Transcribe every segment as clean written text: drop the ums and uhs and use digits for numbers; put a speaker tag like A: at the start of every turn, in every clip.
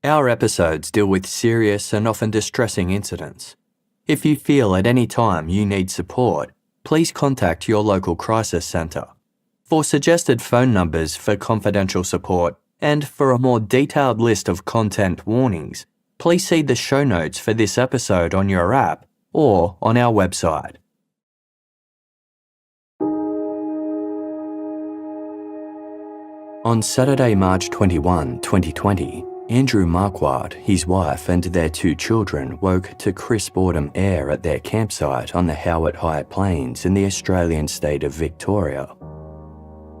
A: Our episodes deal with serious and often distressing incidents. If you feel at any time you need support, please contact your local crisis centre. For suggested phone numbers for confidential support and for a more detailed list of content warnings, please see the show notes for this episode on your app or on our website. On Saturday, March 21, 2020, Andrew Marquardt, his wife and their 2 children woke to crisp autumn air at their campsite on the Howitt High Plains in the Australian state of Victoria.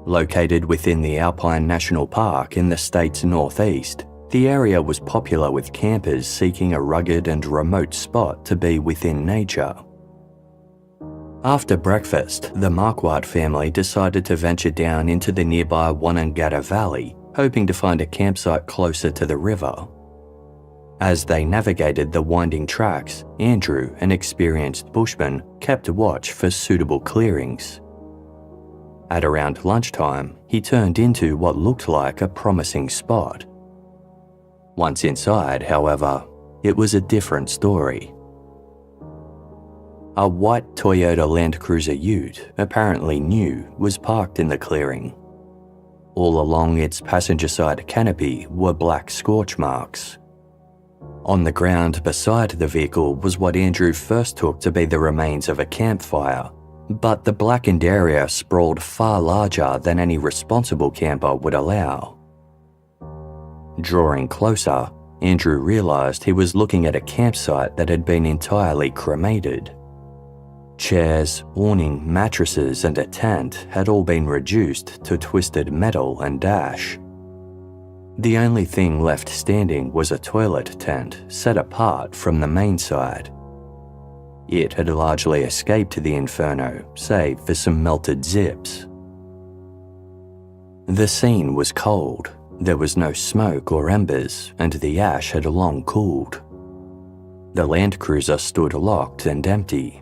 A: Located within the Alpine National Park in the state's northeast, the area was popular with campers seeking a rugged and remote spot to be within nature. After breakfast, the Marquardt family decided to venture down into the nearby Wonnangatta Valley, hoping to find a campsite closer to the river. As they navigated the winding tracks, Andrew, an experienced bushman, kept watch for suitable clearings. At around lunchtime, he turned into what looked like a promising spot. Once inside, however, it was a different story. A white Toyota Land Cruiser Ute, apparently new, was parked in the clearing. All along its passenger side canopy were black scorch marks. On the ground beside the vehicle was what Andrew first took to be the remains of a campfire, but the blackened area sprawled far larger than any responsible camper would allow. Drawing closer, Andrew realised he was looking at a campsite that had been entirely cremated. Chairs, awning, mattresses and a tent had all been reduced to twisted metal and ash. The only thing left standing was a toilet tent set apart from the main side. It had largely escaped the inferno, save for some melted zips. The scene was cold. There was no smoke or embers, and the ash had long cooled. The Land Cruiser stood locked and empty.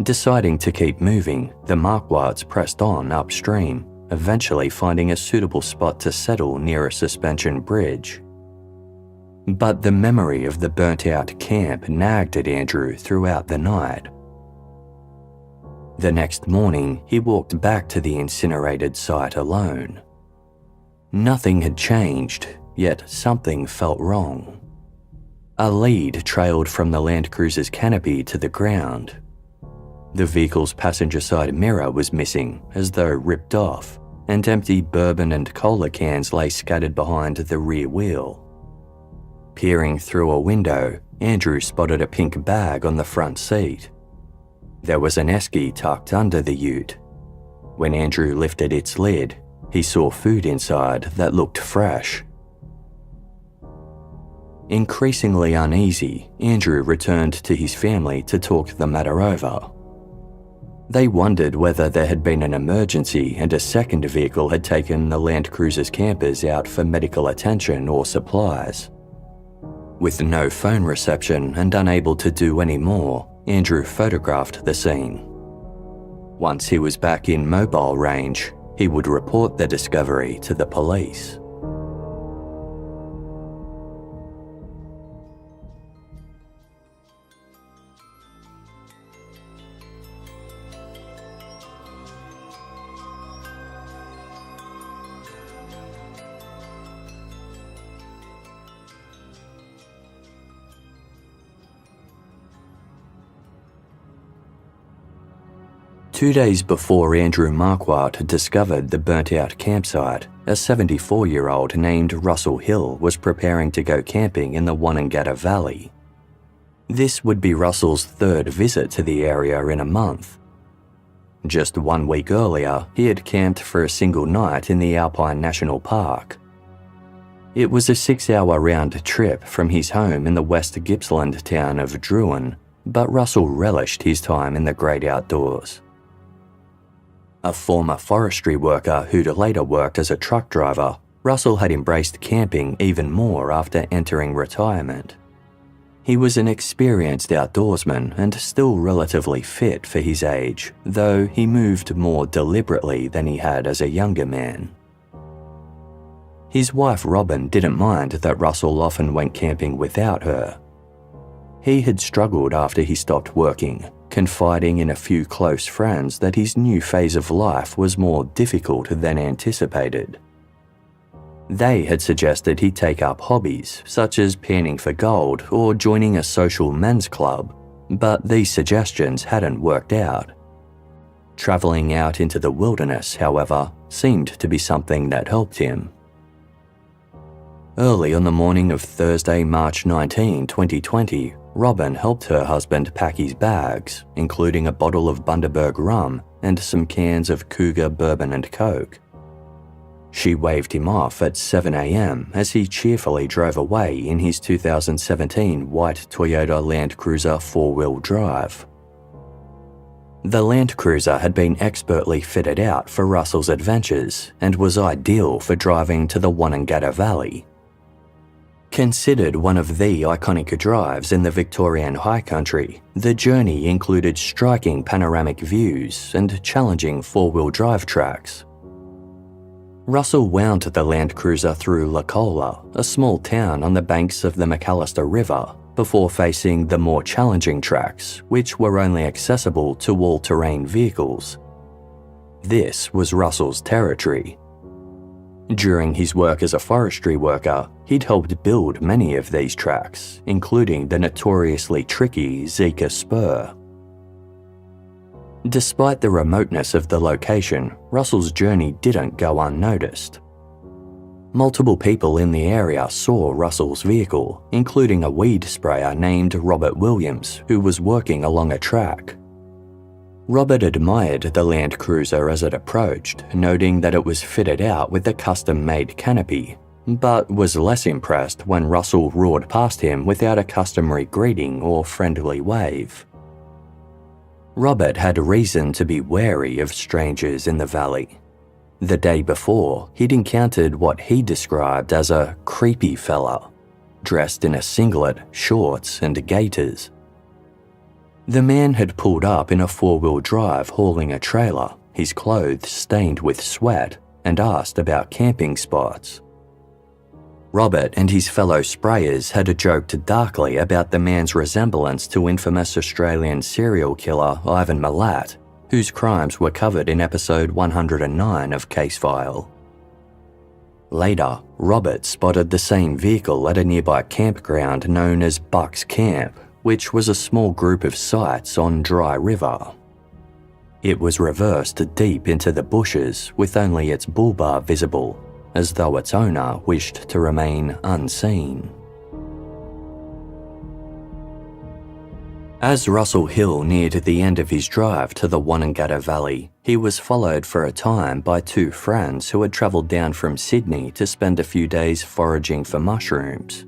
A: Deciding to keep moving, the Marquardts pressed on upstream, eventually finding a suitable spot to settle near a suspension bridge. But the memory of the burnt-out camp nagged at Andrew throughout the night. The next morning, he walked back to the incinerated site alone. Nothing had changed, yet something felt wrong. A lead trailed from the Land Cruiser's canopy to the ground. The vehicle's passenger side mirror was missing, as though ripped off, and empty bourbon and cola cans lay scattered behind the rear wheel. Peering through a window, Andrew spotted a pink bag on the front seat. There was an esky tucked under the ute. When Andrew lifted its lid, he saw food inside that looked fresh. Increasingly uneasy, Andrew returned to his family to talk the matter over. They wondered whether there had been an emergency and a second vehicle had taken the Land Cruiser's campers out for medical attention or supplies. With no phone reception and unable to do any more, Andrew photographed the scene. Once he was back in mobile range, he would report the discovery to the police. Two days before Andrew Marquardt had discovered the burnt-out campsite, a 74-year-old named Russell Hill was preparing to go camping in the Wonnangatta Valley. This would be Russell's 3rd visit to the area in a month. Just 1 week earlier, he had camped for a single night in the Alpine National Park. It was a 6-hour round trip from his home in the West Gippsland town of Drouin, but Russell relished his time in the great outdoors. A former forestry worker who'd later worked as a truck driver, Russell had embraced camping even more after entering retirement. He was an experienced outdoorsman and still relatively fit for his age, though he moved more deliberately than he had as a younger man. His wife Robin didn't mind that Russell often went camping without her. He had struggled after he stopped working, confiding in a few close friends that his new phase of life was more difficult than anticipated. They had suggested he take up hobbies such as panning for gold or joining a social men's club, but these suggestions hadn't worked out. Travelling out into the wilderness, however, seemed to be something that helped him. Early on the morning of Thursday, March 19, 2020, Robin helped her husband pack his bags, including a bottle of Bundaberg rum and some cans of Cougar bourbon and Coke. She waved him off at 7 a.m. as he cheerfully drove away in his 2017 white Toyota Land Cruiser four-wheel drive. The Land Cruiser had been expertly fitted out for Russell's adventures and was ideal for driving to the Wonnangatta Valley. Considered one of the iconic drives in the Victorian High Country, the journey included striking panoramic views and challenging four-wheel drive tracks. Russell wound the Land Cruiser through Lacola, a small town on the banks of the McAllister River, before facing the more challenging tracks, which were only accessible to all-terrain vehicles. This was Russell's territory. During his work as a forestry worker, he'd helped build many of these tracks, including the notoriously tricky Zika Spur. Despite the remoteness of the location, Russell's journey didn't go unnoticed. Multiple people in the area saw Russell's vehicle, including a weed sprayer named Robert Williams, who was working along a track. Robert admired the Land Cruiser as it approached, noting that it was fitted out with a custom-made canopy, but was less impressed when Russell roared past him without a customary greeting or friendly wave. Robert had reason to be wary of strangers in the valley. The day before, he'd encountered what he described as a creepy fella, dressed in a singlet, shorts, and gaiters. The man had pulled up in a four-wheel drive hauling a trailer, his clothes stained with sweat, and asked about camping spots. Robert and his fellow sprayers had joked darkly about the man's resemblance to infamous Australian serial killer Ivan Milat, whose crimes were covered in episode 109 of Case File. Later, Robert spotted the same vehicle at a nearby campground known as Bucks Camp, which was a small group of sites on Dry River. It was reversed deep into the bushes with only its bull bar visible, as though its owner wished to remain unseen. As Russell Hill neared the end of his drive to the Wonnangatta Valley, he was followed for a time by two friends who had travelled down from Sydney to spend a few days foraging for mushrooms.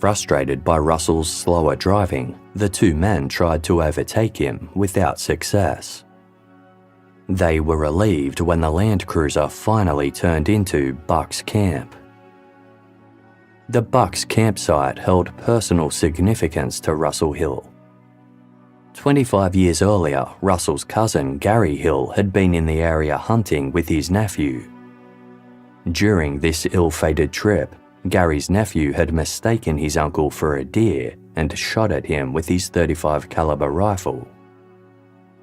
A: Frustrated by Russell's slower driving, the two men tried to overtake him without success. They were relieved when the Land Cruiser finally turned into Bucks Camp. The Bucks campsite held personal significance to Russell Hill. 25 years earlier, Russell's cousin Gary Hill had been in the area hunting with his nephew. During this ill-fated trip, Gary's nephew had mistaken his uncle for a deer and shot at him with his .35 caliber rifle.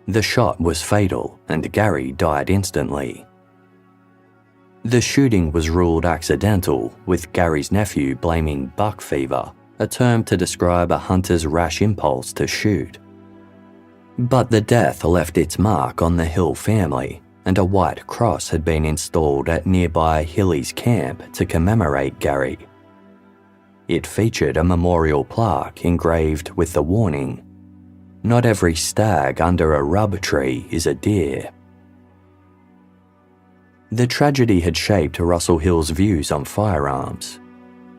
A: The shot was fatal and Gary died instantly. The shooting was ruled accidental, with Gary's nephew blaming buck fever, a term to describe a hunter's rash impulse to shoot. But the death left its mark on the Hill family, and a white cross had been installed at nearby Hilly's camp to commemorate Gary. It featured a memorial plaque engraved with the warning, "Not every stag under a rub tree is a deer." The tragedy had shaped Russell Hill's views on firearms.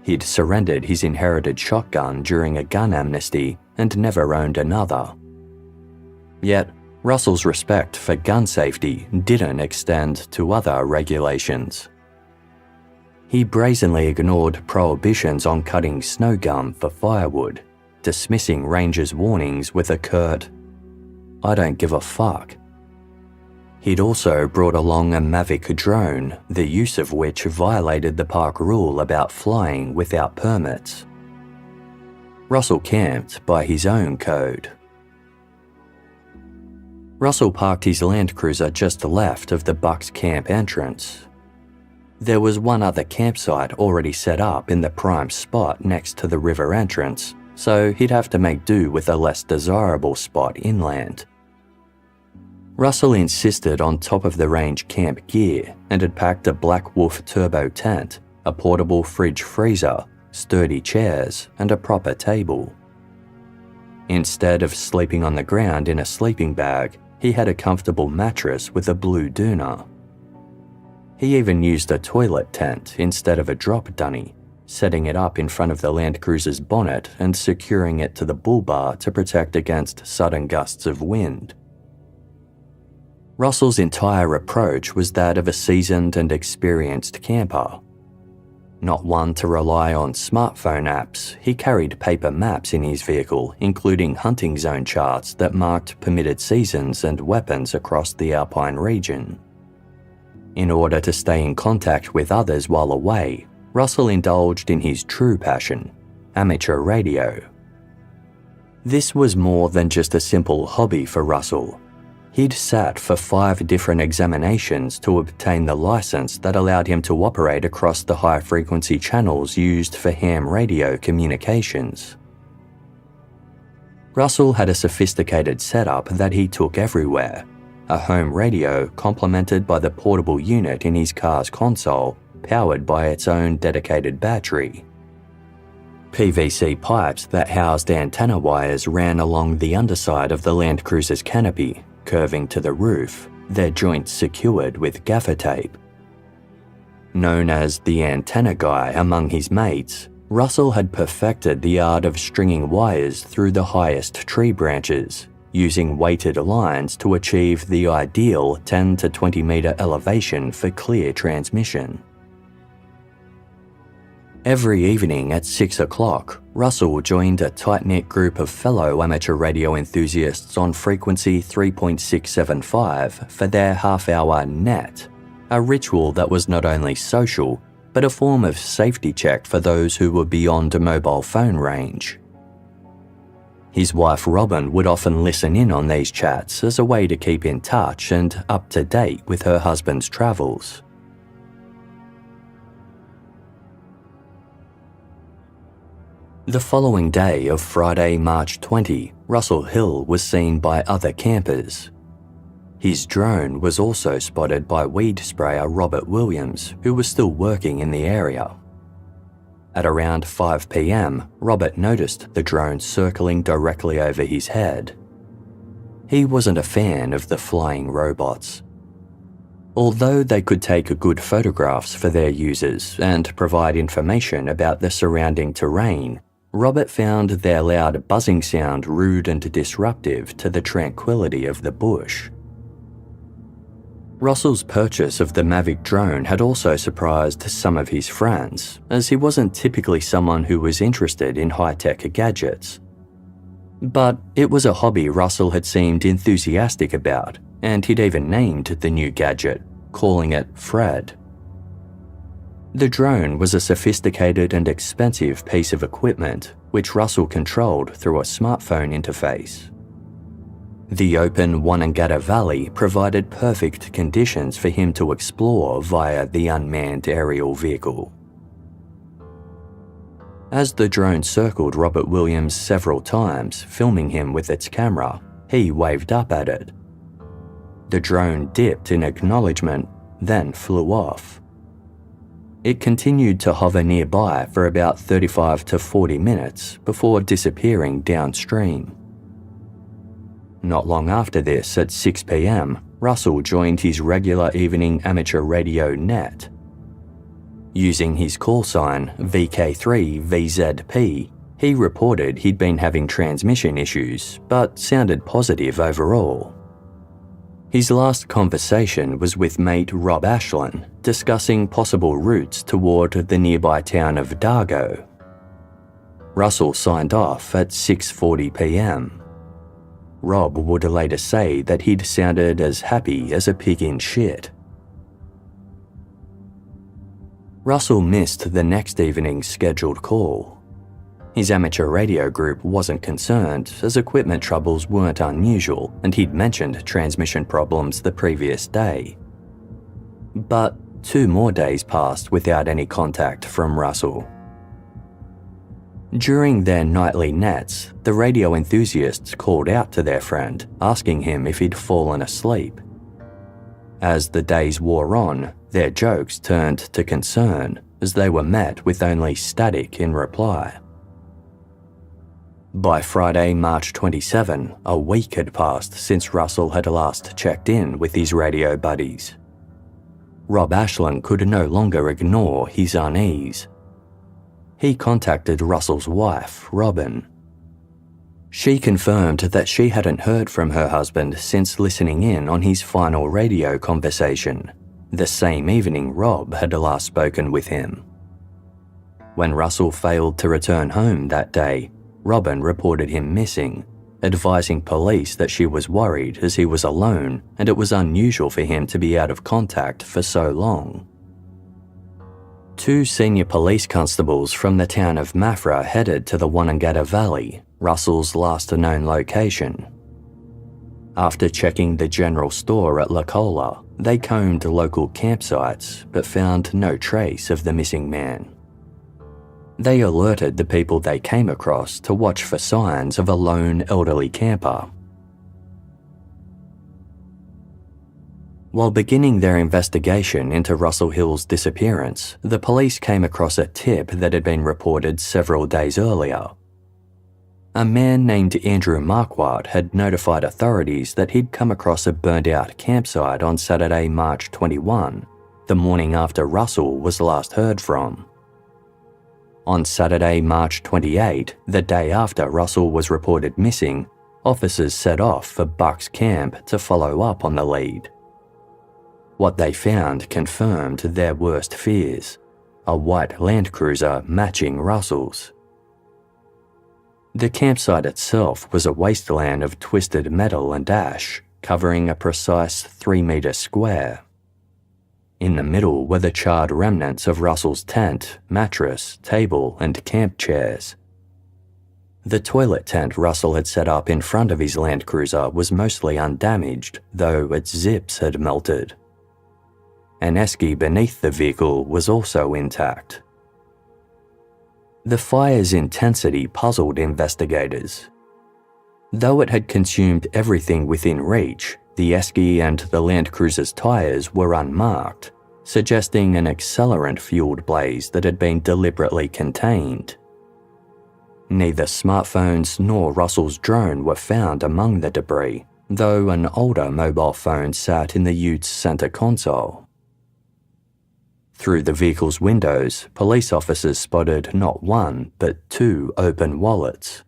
A: He'd surrendered his inherited shotgun during a gun amnesty and never owned another. Yet, Russell's respect for gun safety didn't extend to other regulations. He brazenly ignored prohibitions on cutting snow gum for firewood, dismissing rangers' warnings with a curt, "I don't give a fuck." He'd also brought along a Mavic drone, the use of which violated the park rule about flying without permits. Russell camped by his own code. Russell parked his Land Cruiser just left of the Bucks Camp entrance. There was one other campsite already set up in the prime spot next to the river entrance, so he'd have to make do with a less desirable spot inland. Russell insisted on top-of-the-range camp gear and had packed a Black Wolf turbo tent, a portable fridge freezer, sturdy chairs, and a proper table. Instead of sleeping on the ground in a sleeping bag, he had a comfortable mattress with a blue doona. He even used a toilet tent instead of a drop dunny, setting it up in front of the Land Cruiser's bonnet and securing it to the bull bar to protect against sudden gusts of wind. Russell's entire approach was that of a seasoned and experienced camper. Not one to rely on smartphone apps, he carried paper maps in his vehicle, including hunting zone charts that marked permitted seasons and weapons across the Alpine region. In order to stay in contact with others while away, Russell indulged in his true passion, amateur radio. This was more than just a simple hobby for Russell. He'd sat for 5 different examinations to obtain the license that allowed him to operate across the high-frequency channels used for ham radio communications. Russell had a sophisticated setup that he took everywhere, a home radio complemented by the portable unit in his car's console, powered by its own dedicated battery. PVC pipes that housed antenna wires ran along the underside of the Land Cruiser's canopy, curving to the roof, their joints secured with gaffer tape. Known as the antenna guy among his mates, Russell had perfected the art of stringing wires through the highest tree branches, using weighted lines to achieve the ideal 10 to 20 metre elevation for clear transmission. Every evening at 6 o'clock, Russell joined a tight-knit group of fellow amateur radio enthusiasts on frequency 3.675 for their half-hour net, a ritual that was not only social, but a form of safety check for those who were beyond a mobile phone range. His wife Robin would often listen in on these chats as a way to keep in touch and up to date with her husband's travels. The following day of Friday, March 20, Russell Hill was seen by other campers. His drone was also spotted by weed sprayer Robert Williams, who was still working in the area. At around 5 p.m, Robert noticed the drone circling directly over his head. He wasn't a fan of the flying robots. Although they could take good photographs for their users and provide information about the surrounding terrain, Robert found their loud buzzing sound rude and disruptive to the tranquility of the bush. Russell's purchase of the Mavic drone had also surprised some of his friends, as he wasn't typically someone who was interested in high-tech gadgets. But it was a hobby Russell had seemed enthusiastic about, and he'd even named the new gadget, calling it Fred. The drone was a sophisticated and expensive piece of equipment, which Russell controlled through a smartphone interface. The open Wanangata Valley provided perfect conditions for him to explore via the unmanned aerial vehicle. As the drone circled Robert Williams several times, filming him with its camera, he waved up at it. The drone dipped in acknowledgement, then flew off. It continued to hover nearby for about 35 to 40 minutes before disappearing downstream. Not long after this, at 6 p.m, Russell joined his regular evening amateur radio net. Using his call sign VK3VZP, he reported he'd been having transmission issues, but sounded positive overall. His last conversation was with mate Rob Ashlin, discussing possible routes toward the nearby town of Dargo. Russell signed off at 6:40 p.m. Rob would later say that he'd sounded as happy as a pig in shit. Russell missed the next evening's scheduled call. His amateur radio group wasn't concerned, as equipment troubles weren't unusual and he'd mentioned transmission problems the previous day. But 2 more days passed without any contact from Russell. During their nightly nets, the radio enthusiasts called out to their friend, asking him if he'd fallen asleep. As the days wore on, their jokes turned to concern, as they were met with only static in reply. By Friday, March 27, a week had passed since Russell had last checked in with his radio buddies. Rob Ashland could no longer ignore his unease. He contacted Russell's wife, Robin. She confirmed that she hadn't heard from her husband since listening in on his final radio conversation, the same evening Rob had last spoken with him. When Russell failed to return home that day, Robin reported him missing, advising police that she was worried as he was alone and it was unusual for him to be out of contact for so long. 2 senior police constables from the town of Maffra headed to the Wonnangatta Valley, Russell's last known location. After checking the general store at La Cola, they combed local campsites but found no trace of the missing man. They alerted the people they came across to watch for signs of a lone elderly camper. While beginning their investigation into Russell Hill's disappearance, the police came across a tip that had been reported several days earlier. A man named Andrew Marquardt had notified authorities that he'd come across a burned-out campsite on Saturday, March 21, the morning after Russell was last heard from. On Saturday, March 28, the day after Russell was reported missing, officers set off for Bucks Camp to follow up on the lead. What they found confirmed their worst fears: a white Land Cruiser matching Russell's. The campsite itself was a wasteland of twisted metal and ash, covering a precise 3-metre square. In the middle were the charred remnants of Russell's tent, mattress, table, and camp chairs. The toilet tent Russell had set up in front of his Land Cruiser was mostly undamaged, though its zips had melted. An esky beneath the vehicle was also intact. The fire's intensity puzzled investigators. Though it had consumed everything within reach, the esky and the Land Cruiser's tyres were unmarked, suggesting an accelerant-fueled blaze that had been deliberately contained. Neither smartphones nor Russell's drone were found among the debris, though an older mobile phone sat in the Utes' center console. Through the vehicle's windows, police officers spotted not 1 but 2 open wallets.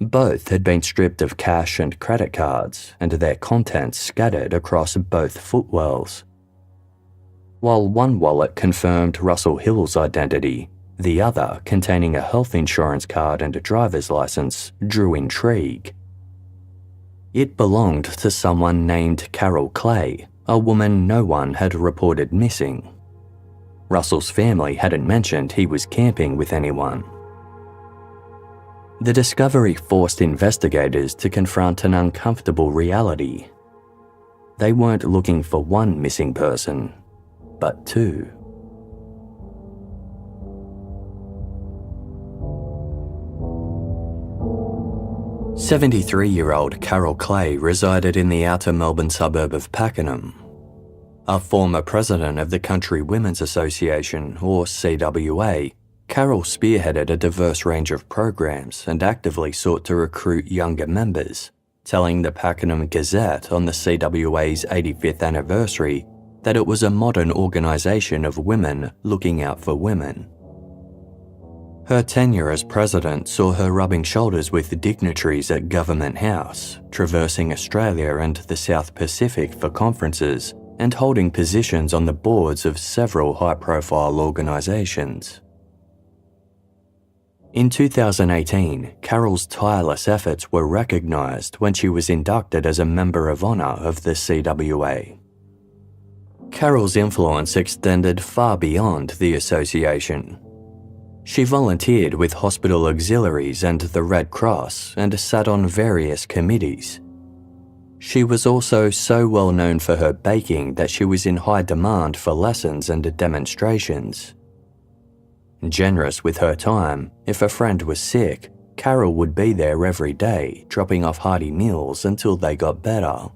A: Both had been stripped of cash and credit cards, and their contents scattered across both footwells. While one wallet confirmed Russell Hill's identity, the other, containing a health insurance card and a driver's license, drew intrigue. It belonged to someone named Carol Clay, a woman no one had reported missing. Russell's family hadn't mentioned he was camping with anyone. The discovery forced investigators to confront an uncomfortable reality. They weren't looking for one missing person, but 2. "73-year-old Carol Clay resided in the outer Melbourne suburb of Pakenham. A former president of the Country Women's Association, or CWA, Carol spearheaded a diverse range of programs and actively sought to recruit younger members, telling the Pakenham Gazette on the CWA's 85th anniversary that it was a modern organisation of women looking out for women. Her tenure as president saw her rubbing shoulders with dignitaries at Government House, traversing Australia and the South Pacific for conferences, and holding positions on the boards of several high-profile organisations. In 2018, Carol's tireless efforts were recognised when she was inducted as a Member of Honour of the CWA. Carol's influence extended far beyond the association. She volunteered with hospital auxiliaries and the Red Cross and sat on various committees. She was also so well known for her baking that she was in high demand for lessons and demonstrations. Generous with her time, if a friend was sick, Carol would be there every day, dropping off hearty meals until they got better.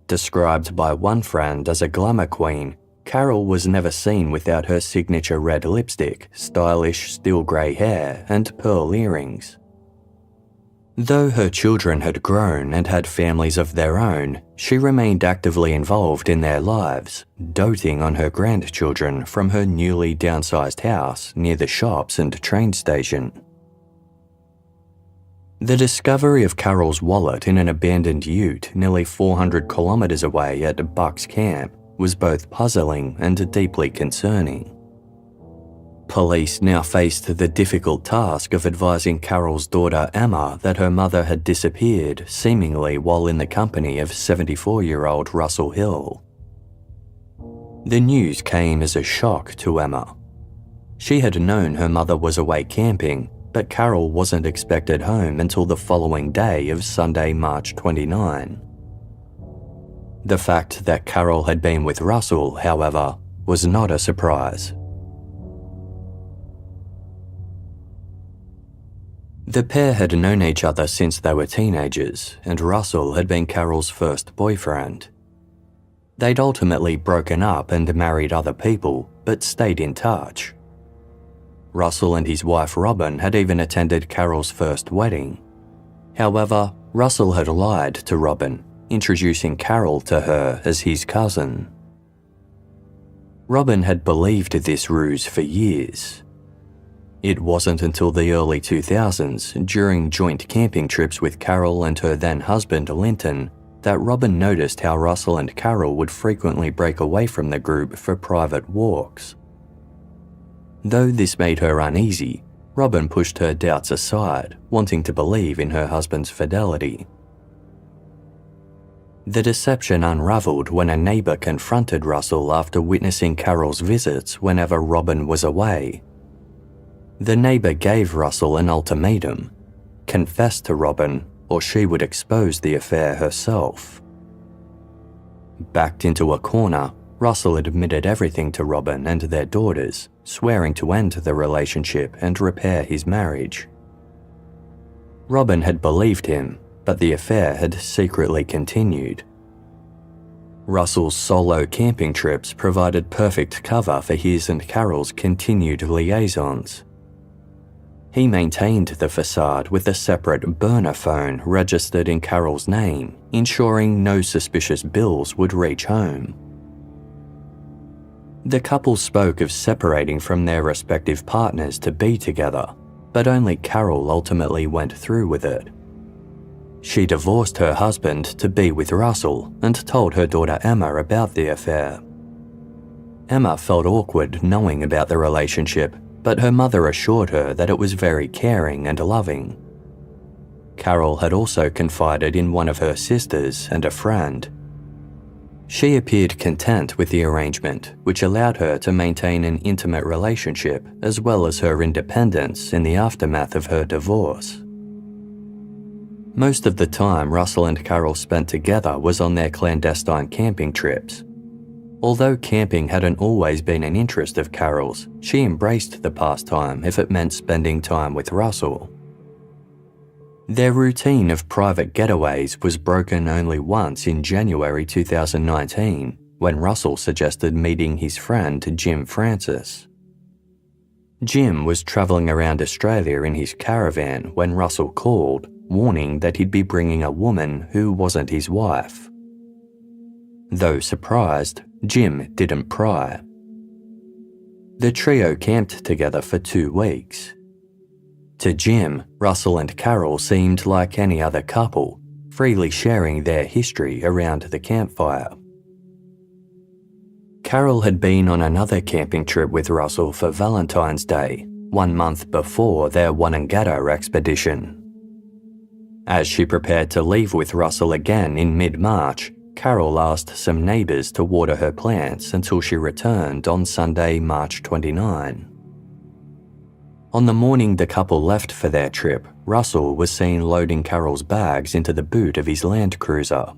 A: Described by one friend as a glamour queen, Carol was never seen without her signature red lipstick, stylish steel grey hair, and pearl earrings. Though her children had grown and had families of their own, she remained actively involved in their lives, doting on her grandchildren from her newly downsized house near the shops and train station. The discovery of Carol's wallet in an abandoned ute nearly 400 kilometres away at Bucks Camp was both puzzling and deeply concerning. Police now faced the difficult task of advising Carol's daughter Emma that her mother had disappeared, seemingly while in the company of 74-year-old Russell Hill. The news came as a shock to Emma. She had known her mother was away camping, but Carol wasn't expected home until the following day of Sunday, March 29. The fact that Carol had been with Russell, however, was not a surprise. The pair had known each other since they were teenagers, and Russell had been Carol's first boyfriend. They'd ultimately broken up and married other people, but stayed in touch. Russell and his wife Robin had even attended Carol's first wedding. However, Russell had lied to Robin, introducing Carol to her as his cousin. Robin had believed this ruse for years. It wasn't until the early 2000s, during joint camping trips with Carol and her then-husband Linton, that Robin noticed how Russell and Carol would frequently break away from the group for private walks. Though this made her uneasy, Robin pushed her doubts aside, wanting to believe in her husband's fidelity. The deception unravelled when a neighbour confronted Russell after witnessing Carol's visits whenever Robin was away. The neighbour gave Russell an ultimatum: confess to Robin or she would expose the affair herself. Backed into a corner, Russell admitted everything to Robin and their daughters, swearing to end the relationship and repair his marriage. Robin had believed him, but the affair had secretly continued. Russell's solo camping trips provided perfect cover for his and Carol's continued liaisons. He maintained the facade with a separate burner phone registered in Carol's name, ensuring no suspicious bills would reach home. The couple spoke of separating from their respective partners to be together, but only Carol ultimately went through with it. She divorced her husband to be with Russell and told her daughter Emma about the affair. Emma felt awkward knowing about the relationship, but her mother assured her that it was very caring and loving. Carol had also confided in one of her sisters and a friend. She appeared content with the arrangement, which allowed her to maintain an intimate relationship as well as her independence in the aftermath of her divorce. Most of the time Russell and Carol spent together was on their clandestine camping trips. Although camping hadn't always been an interest of Carol's, she embraced the pastime if it meant spending time with Russell. Their routine of private getaways was broken only once in January 2019, when Russell suggested meeting his friend Jim Francis. Jim was travelling around Australia in his caravan when Russell called, warning that he'd be bringing a woman who wasn't his wife. Though surprised, Jim didn't pry. The trio camped together for 2 weeks. To Jim, Russell and Carol seemed like any other couple, freely sharing their history around the campfire. Carol had been on another camping trip with Russell for Valentine's Day, 1 month before their Wanangata expedition. As she prepared to leave with Russell again in mid-March, Carol asked some neighbours to water her plants until she returned on Sunday, March 29. On the morning the couple left for their trip, Russell was seen loading Carol's bags into the boot of his Land Cruiser.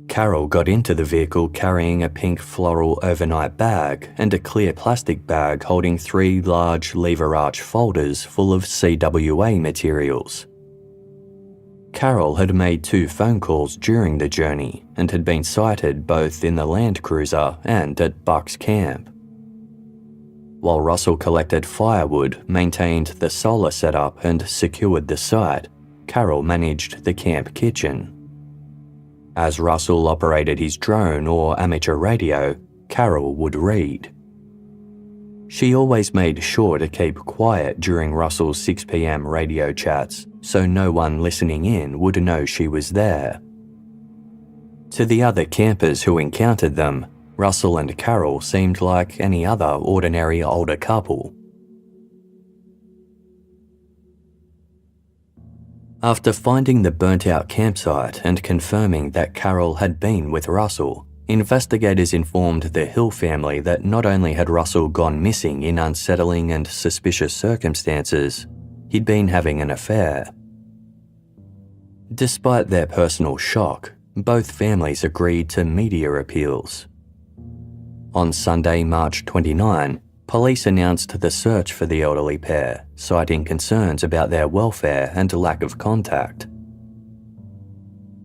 A: Carol got into the vehicle carrying a pink floral overnight bag and a clear plastic bag holding 3 large lever arch folders full of CWA materials. Carol had made 2 phone calls during the journey and had been sighted both in the Land Cruiser and at Buck's camp. While Russell collected firewood, maintained the solar setup and secured the site, Carol managed the camp kitchen. As Russell operated his drone or amateur radio, Carol would read. She always made sure to keep quiet during Russell's 6 p.m. radio chats, so no one listening in would know she was there. To the other campers who encountered them, Russell and Carol seemed like any other ordinary older couple. After finding the burnt-out campsite and confirming that Carol had been with Russell, investigators informed the Hill family that not only had Russell gone missing in unsettling and suspicious circumstances, he'd been having an affair. Despite their personal shock, both families agreed to media appeals. On Sunday, March 29, police announced the search for the elderly pair, citing concerns about their welfare and lack of contact.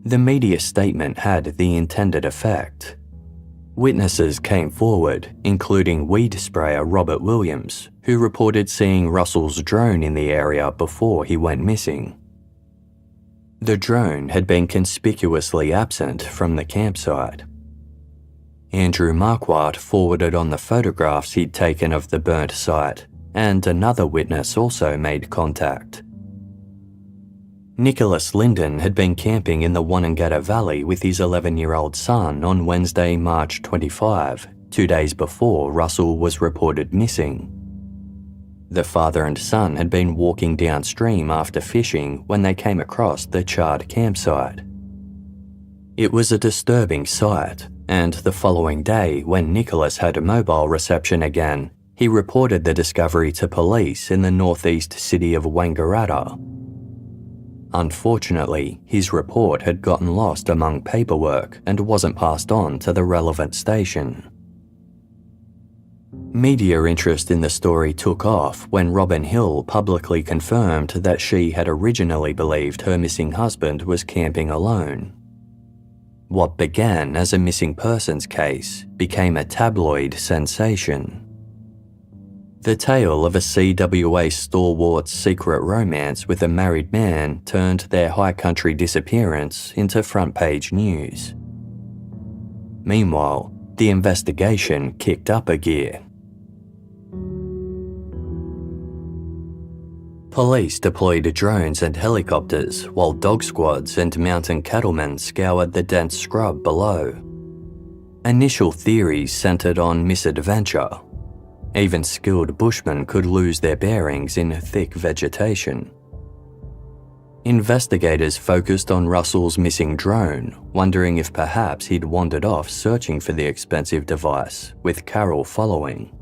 A: The media statement had the intended effect. Witnesses came forward, including weed sprayer Robert Williams, who reported seeing Russell's drone in the area before he went missing. The drone had been conspicuously absent from the campsite. Andrew Marquardt forwarded on the photographs he'd taken of the burnt site, and another witness also made contact. Nicholas Linden had been camping in the Wanangata Valley with his 11-year-old son on Wednesday, March 25, 2 days before Russell was reported missing. The father and son had been walking downstream after fishing when they came across the charred campsite. It was a disturbing sight, and the following day, when Nicholas had a mobile reception again, he reported the discovery to police in the northeast city of Wangaratta. Unfortunately, his report had gotten lost among paperwork and wasn't passed on to the relevant station. Media interest in the story took off when Robin Hill publicly confirmed that she had originally believed her missing husband was camping alone. What began as a missing persons case became a tabloid sensation. The tale of a CWA stalwart's secret romance with a married man turned their high country disappearance into front-page news. Meanwhile, the investigation kicked up a gear. Police deployed drones and helicopters, while dog squads and mountain cattlemen scoured the dense scrub below. Initial theories centred on misadventure. Even skilled bushmen could lose their bearings in thick vegetation. Investigators focused on Russell's missing drone, wondering if perhaps he'd wandered off searching for the expensive device, with Carol following.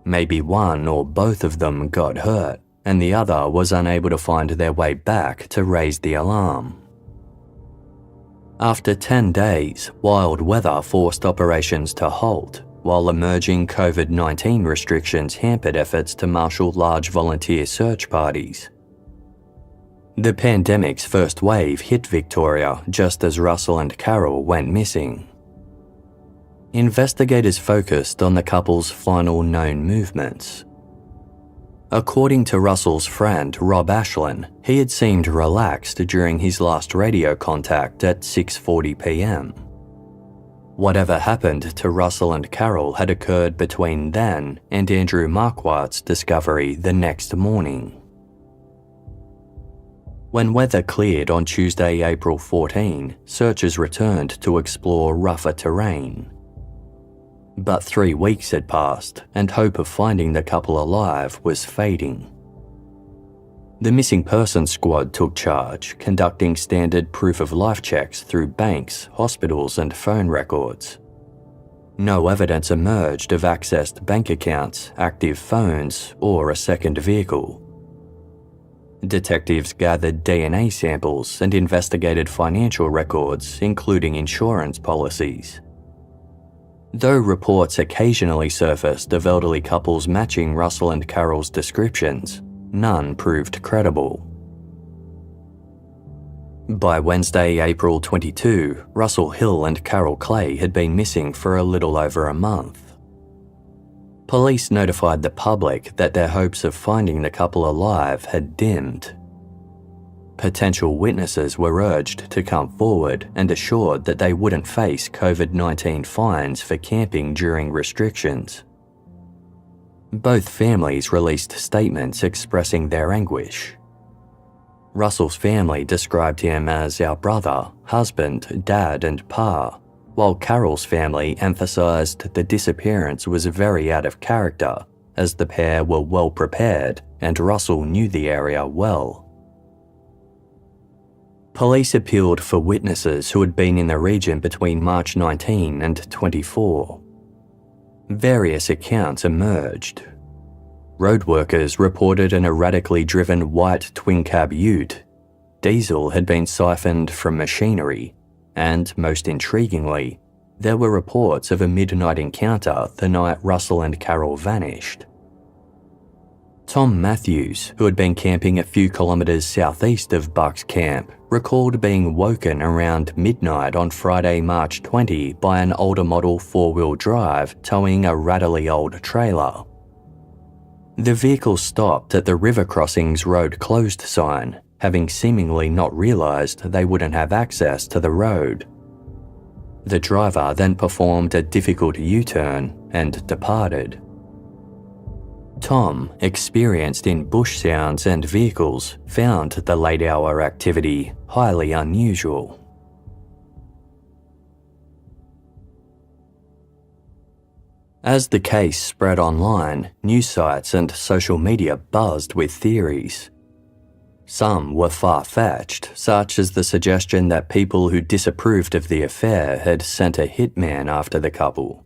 A: Maybe one or both of them got hurt, and the other was unable to find their way back to raise the alarm. After 10 days, wild weather forced operations to halt, while emerging COVID-19 restrictions hampered efforts to marshal large volunteer search parties. The pandemic's first wave hit Victoria just as Russell and Carol went missing. Investigators focused on the couple's final known movements. According to Russell's friend Rob Ashlin, he had seemed relaxed during his last radio contact at 6:40 p.m. Whatever happened to Russell and Carol had occurred between then and Andrew Marquardt's discovery the next morning. When weather cleared on Tuesday, April 14, searchers returned to explore rougher terrain. But 3 weeks had passed, and hope of finding the couple alive was fading. The Missing Persons Squad took charge, conducting standard proof-of-life checks through banks, hospitals, and phone records. No evidence emerged of accessed bank accounts, active phones, or a second vehicle. Detectives gathered DNA samples and investigated financial records, including insurance policies. Though reports occasionally surfaced of elderly couples matching Russell and Carol's descriptions, none proved credible. By Wednesday, April 22, Russell Hill and Carol Clay had been missing for a little over a month. Police notified the public that their hopes of finding the couple alive had dimmed. Potential witnesses were urged to come forward and assured that they wouldn't face COVID-19 fines for camping during restrictions. Both families released statements expressing their anguish. Russell's family described him as our brother, husband, dad, and pa, while Carol's family emphasised the disappearance was very out of character, as the pair were well prepared and Russell knew the area well. Police appealed for witnesses who had been in the region between March 19 and 24. Various accounts emerged. Roadworkers reported an erratically driven white twin-cab ute. Diesel had been siphoned from machinery, and, most intriguingly, there were reports of a midnight encounter the night Russell and Carol vanished. Tom Matthews, who had been camping a few kilometres southeast of Bucks Camp, recalled being woken around midnight on Friday, March 20 by an older model four-wheel drive towing a rattly old trailer. The vehicle stopped at the River Crossings Road Closed sign, having seemingly not realised they wouldn't have access to the road. The driver then performed a difficult U-turn and departed. Tom, experienced in bush sounds and vehicles, found the late-hour activity highly unusual. As the case spread online, news sites and social media buzzed with theories. Some were far-fetched, such as the suggestion that people who disapproved of the affair had sent a hitman after the couple.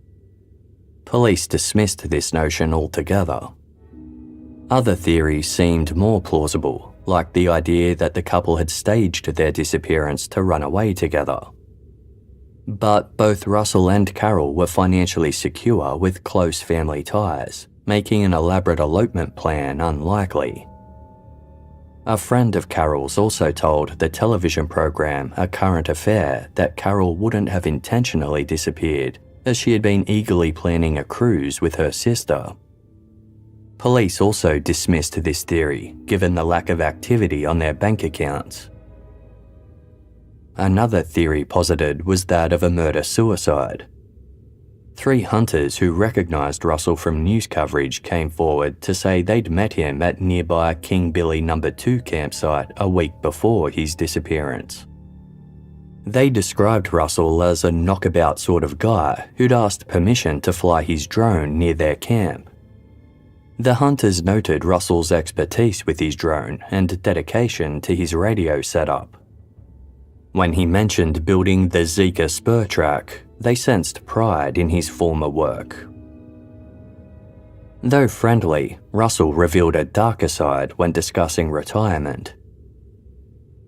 A: Police dismissed this notion altogether. Other theories seemed more plausible, like the idea that the couple had staged their disappearance to run away together. But both Russell and Carol were financially secure with close family ties, making an elaborate elopement plan unlikely. A friend of Carol's also told the television program A Current Affair that Carol wouldn't have intentionally disappeared, as she had been eagerly planning a cruise with her sister. Police also dismissed this theory, given the lack of activity on their bank accounts. Another theory posited was that of a murder-suicide. 3 hunters who recognised Russell from news coverage came forward to say they'd met him at nearby King Billy No. 2 campsite a week before his disappearance. They described Russell as a knockabout sort of guy who'd asked permission to fly his drone near their camp. The hunters noted Russell's expertise with his drone and dedication to his radio setup. When he mentioned building the Zika spur track, they sensed pride in his former work. Though friendly, Russell revealed a darker side when discussing retirement.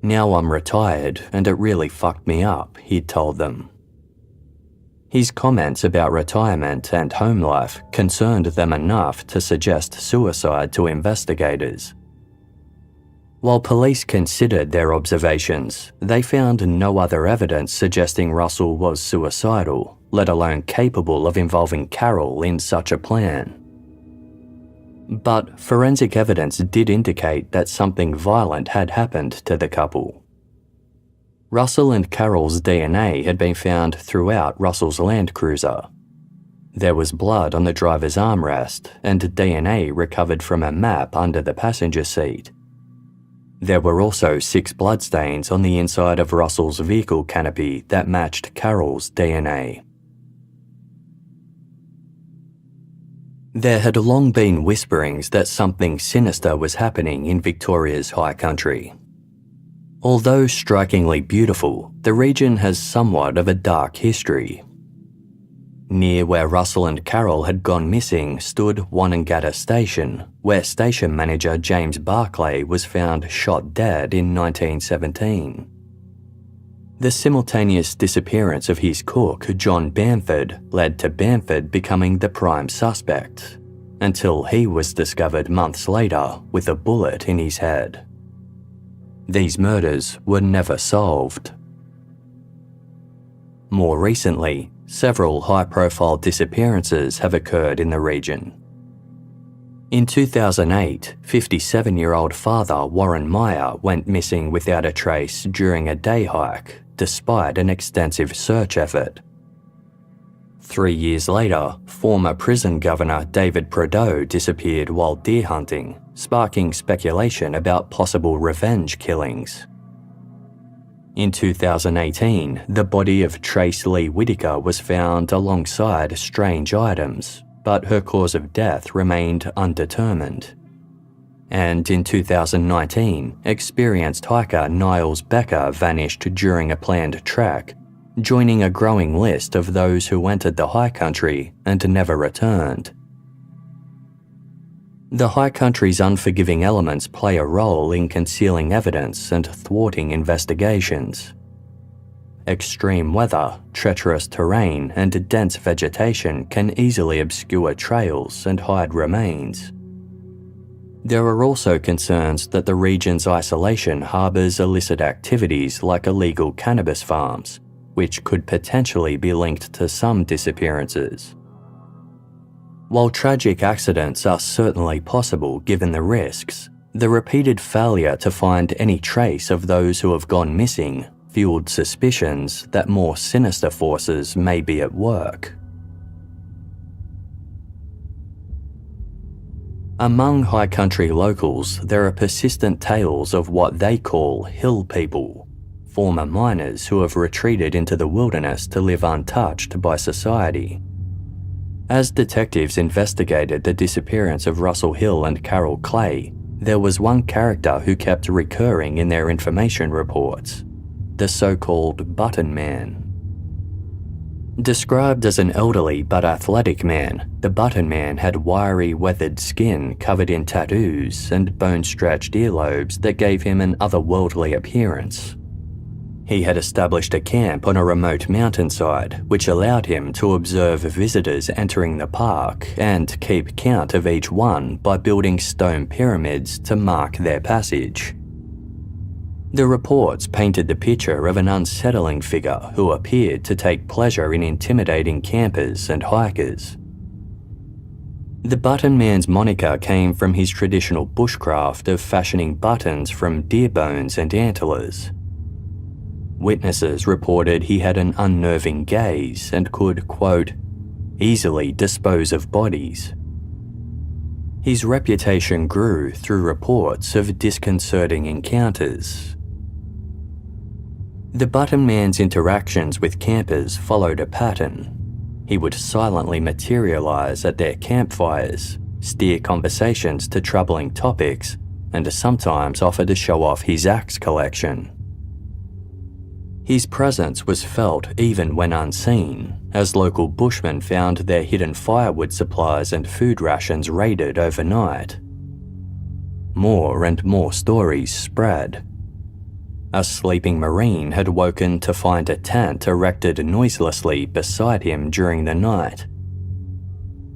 A: "Now I'm retired and it really fucked me up," he'd told them. His comments about retirement and home life concerned them enough to suggest suicide to investigators. While police considered their observations, they found no other evidence suggesting Russell was suicidal, let alone capable of involving Carol in such a plan. But forensic evidence did indicate that something violent had happened to the couple. Russell and Carol's DNA had been found throughout Russell's Land Cruiser. There was blood on the driver's armrest and DNA recovered from a map under the passenger seat. There were also 6 bloodstains on the inside of Russell's vehicle canopy that matched Carol's DNA. There had long been whisperings that something sinister was happening in Victoria's high country. Although strikingly beautiful, the region has somewhat of a dark history. Near where Russell and Carol had gone missing stood Wanangata Station, where station manager James Barclay was found shot dead in 1917. The simultaneous disappearance of his cook, John Bamford, led to Bamford becoming the prime suspect, until he was discovered months later with a bullet in his head. These murders were never solved. More recently, several high-profile disappearances have occurred in the region. In 2008, 57-year-old father Warren Meyer went missing without a trace during a day hike, despite an extensive search effort. 3 years later, former prison governor David Prideaux disappeared while deer hunting, sparking speculation about possible revenge killings. In 2018, the body of Trace Lee Whitaker was found alongside strange items, but her cause of death remained undetermined. And in 2019, experienced hiker Niles Becker vanished during a planned trek, joining a growing list of those who entered the high country and never returned. The high country's unforgiving elements play a role in concealing evidence and thwarting investigations. Extreme weather, treacherous terrain, and dense vegetation can easily obscure trails and hide remains. There are also concerns that the region's isolation harbours illicit activities like illegal cannabis farms, which could potentially be linked to some disappearances. While tragic accidents are certainly possible given the risks, the repeated failure to find any trace of those who have gone missing fueled suspicions that more sinister forces may be at work. Among high country locals, there are persistent tales of what they call hill people, former miners who have retreated into the wilderness to live untouched by society. As detectives investigated the disappearance of Russell Hill and Carol Clay, there was one character who kept recurring in their information reports: the so-called Button Man. Described as an elderly but athletic man, the Button Man had wiry, weathered skin covered in tattoos and bone-stretched earlobes that gave him an otherworldly appearance. He had established a camp on a remote mountainside, which allowed him to observe visitors entering the park and keep count of each one by building stone pyramids to mark their passage. The reports painted the picture of an unsettling figure who appeared to take pleasure in intimidating campers and hikers. The Button Man's moniker came from his traditional bushcraft of fashioning buttons from deer bones and antlers. Witnesses reported he had an unnerving gaze and could, quote, easily dispose of bodies. His reputation grew through reports of disconcerting encounters. The Button Man's interactions with campers followed a pattern. He would silently materialise at their campfires, steer conversations to troubling topics, and sometimes offer to show off his axe collection. His presence was felt even when unseen, as local bushmen found their hidden firewood supplies and food rations raided overnight. More and more stories spread. A sleeping Marine had woken to find a tent erected noiselessly beside him during the night.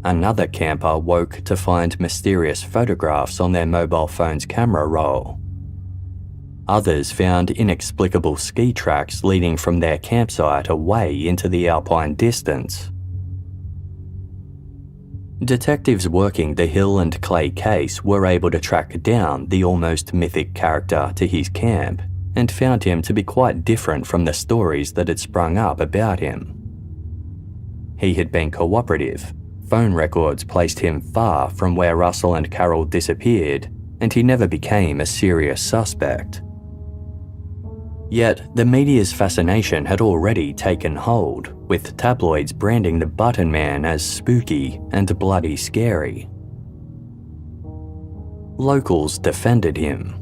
A: Another camper woke to find mysterious photographs on their mobile phone's camera roll. Others found inexplicable ski tracks leading from their campsite away into the alpine distance. Detectives working the Hill and Clay case were able to track down the almost mythic character to his camp and found him to be quite different from the stories that had sprung up about him. He had been cooperative. Phone records placed him far from where Russell and Carol disappeared, and he never became a serious suspect. Yet, the media's fascination had already taken hold, with tabloids branding the Button Man as spooky and bloody scary. Locals defended him.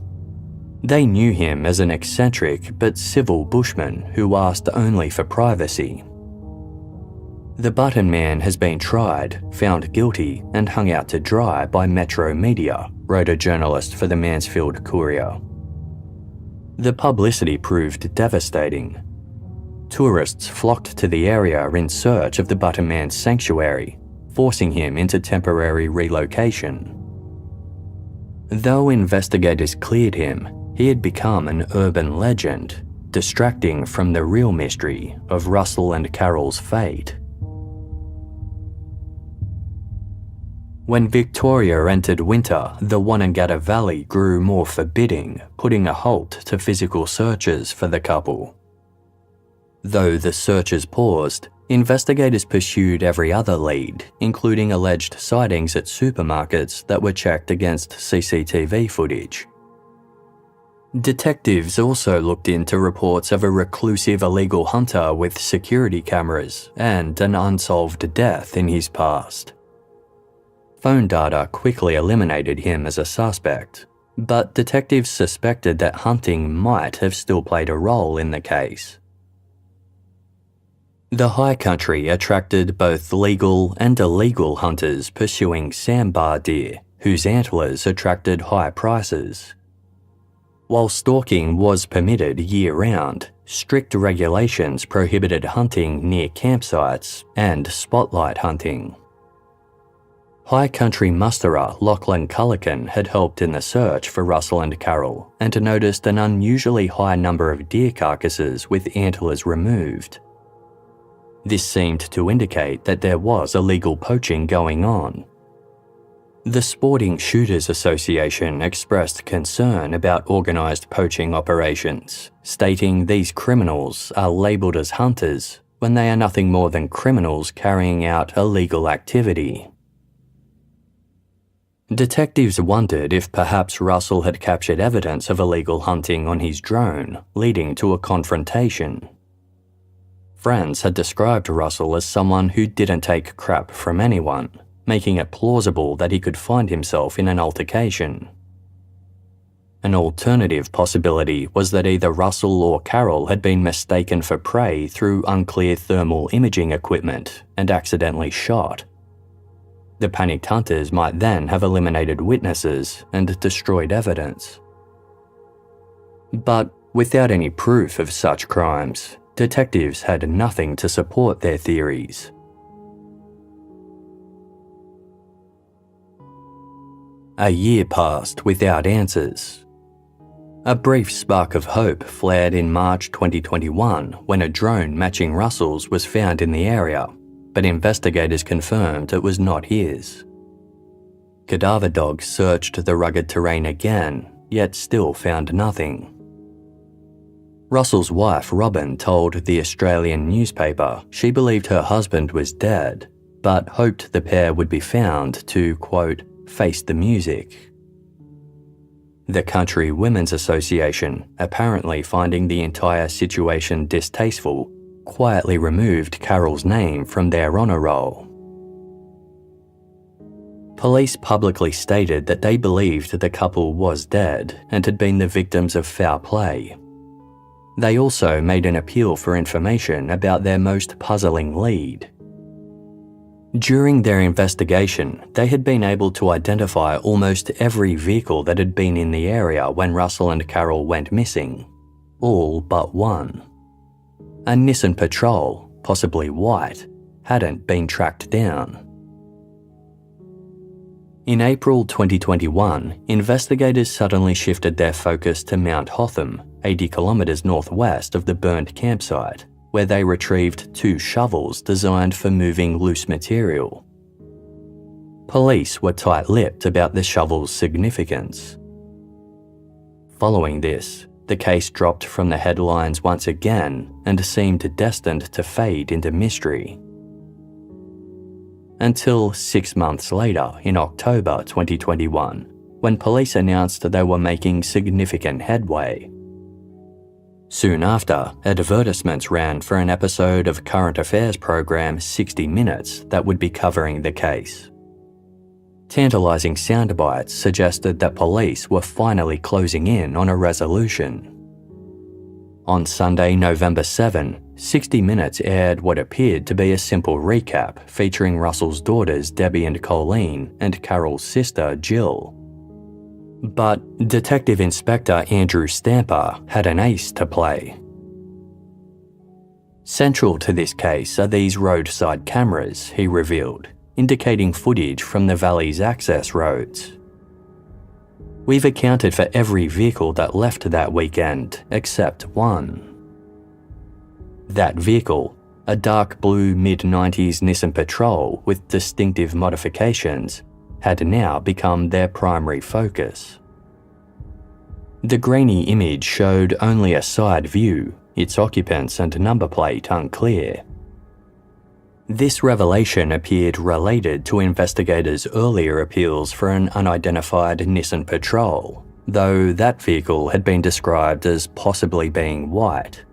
A: They knew him as an eccentric but civil bushman who asked only for privacy. The Button Man has been tried, found guilty, and hung out to dry by Metro Media, wrote a journalist for the Mansfield Courier. The publicity proved devastating. Tourists flocked to the area in search of the Button Man's sanctuary, forcing him into temporary relocation. Though investigators cleared him, he had become an urban legend, distracting from the real mystery of Russell and Carol's fate. When Victoria entered winter, the Wanangata Valley grew more forbidding, putting a halt to physical searches for the couple. Though the searches paused, investigators pursued every other lead, including alleged sightings at supermarkets that were checked against CCTV footage. Detectives also looked into reports of a reclusive illegal hunter with security cameras and an unsolved death in his past. Phone data quickly eliminated him as a suspect, but detectives suspected that hunting might have still played a role in the case. The high country attracted both legal and illegal hunters pursuing sambar deer, whose antlers attracted high prices. While stalking was permitted year-round, strict regulations prohibited hunting near campsites and spotlight hunting. High country musterer Lachlan Cullican had helped in the search for Russell and Carol and noticed an unusually high number of deer carcasses with antlers removed. This seemed to indicate that there was illegal poaching going on. The Sporting Shooters Association expressed concern about organised poaching operations, stating these criminals are labelled as hunters when they are nothing more than criminals carrying out illegal activity. Detectives wondered if perhaps Russell had captured evidence of illegal hunting on his drone, leading to a confrontation. Friends had described Russell as someone who didn't take crap from anyone, making it plausible that he could find himself in an altercation. An alternative possibility was that either Russell or Carol had been mistaken for prey through unclear thermal imaging equipment and accidentally shot. The panicked hunters might then have eliminated witnesses and destroyed evidence. But without any proof of such crimes, detectives had nothing to support their theories. A year passed without answers. A brief spark of hope flared in March 2021 when a drone matching Russell's was found in the area, but investigators confirmed it was not his. Cadaver dogs searched the rugged terrain again, yet still found nothing. Russell's wife, Robin, told the Australian newspaper she believed her husband was dead, but hoped the pair would be found to, quote, face the music. The Country Women's Association, apparently finding the entire situation distasteful, quietly removed Carol's name from their honour roll. Police publicly stated that they believed the couple was dead and had been the victims of foul play. They also made an appeal for information about their most puzzling lead. During their investigation, they had been able to identify almost every vehicle that had been in the area when Russell and Carol went missing, all but one. A Nissan Patrol, possibly white, hadn't been tracked down. In April 2021, investigators suddenly shifted their focus to Mount Hotham, 80 kilometres northwest of the burnt campsite, where they retrieved 2 shovels designed for moving loose material. Police were tight-lipped about the shovel's significance. Following this, the case dropped from the headlines once again and seemed destined to fade into mystery. Until 6 months later, in October 2021, when police announced they were making significant headway. Soon after, advertisements ran for an episode of current affairs program 60 Minutes that would be covering the case. Tantalising soundbites suggested that police were finally closing in on a resolution. On Sunday, November 7, 60 Minutes aired what appeared to be a simple recap featuring Russell's daughters Debbie and Colleen and Carol's sister Jill. But Detective Inspector Andrew Stamper had an ace to play. Central to this case are these roadside cameras, he revealed, indicating footage from the valley's access roads. We've accounted for every vehicle that left that weekend, except one. That vehicle, a dark blue mid-90s Nissan Patrol with distinctive modifications, had now become their primary focus. The grainy image showed only a side view, its occupants and number plate unclear. This revelation appeared related to investigators' earlier appeals for an unidentified Nissan Patrol, though that vehicle had been described as possibly being white.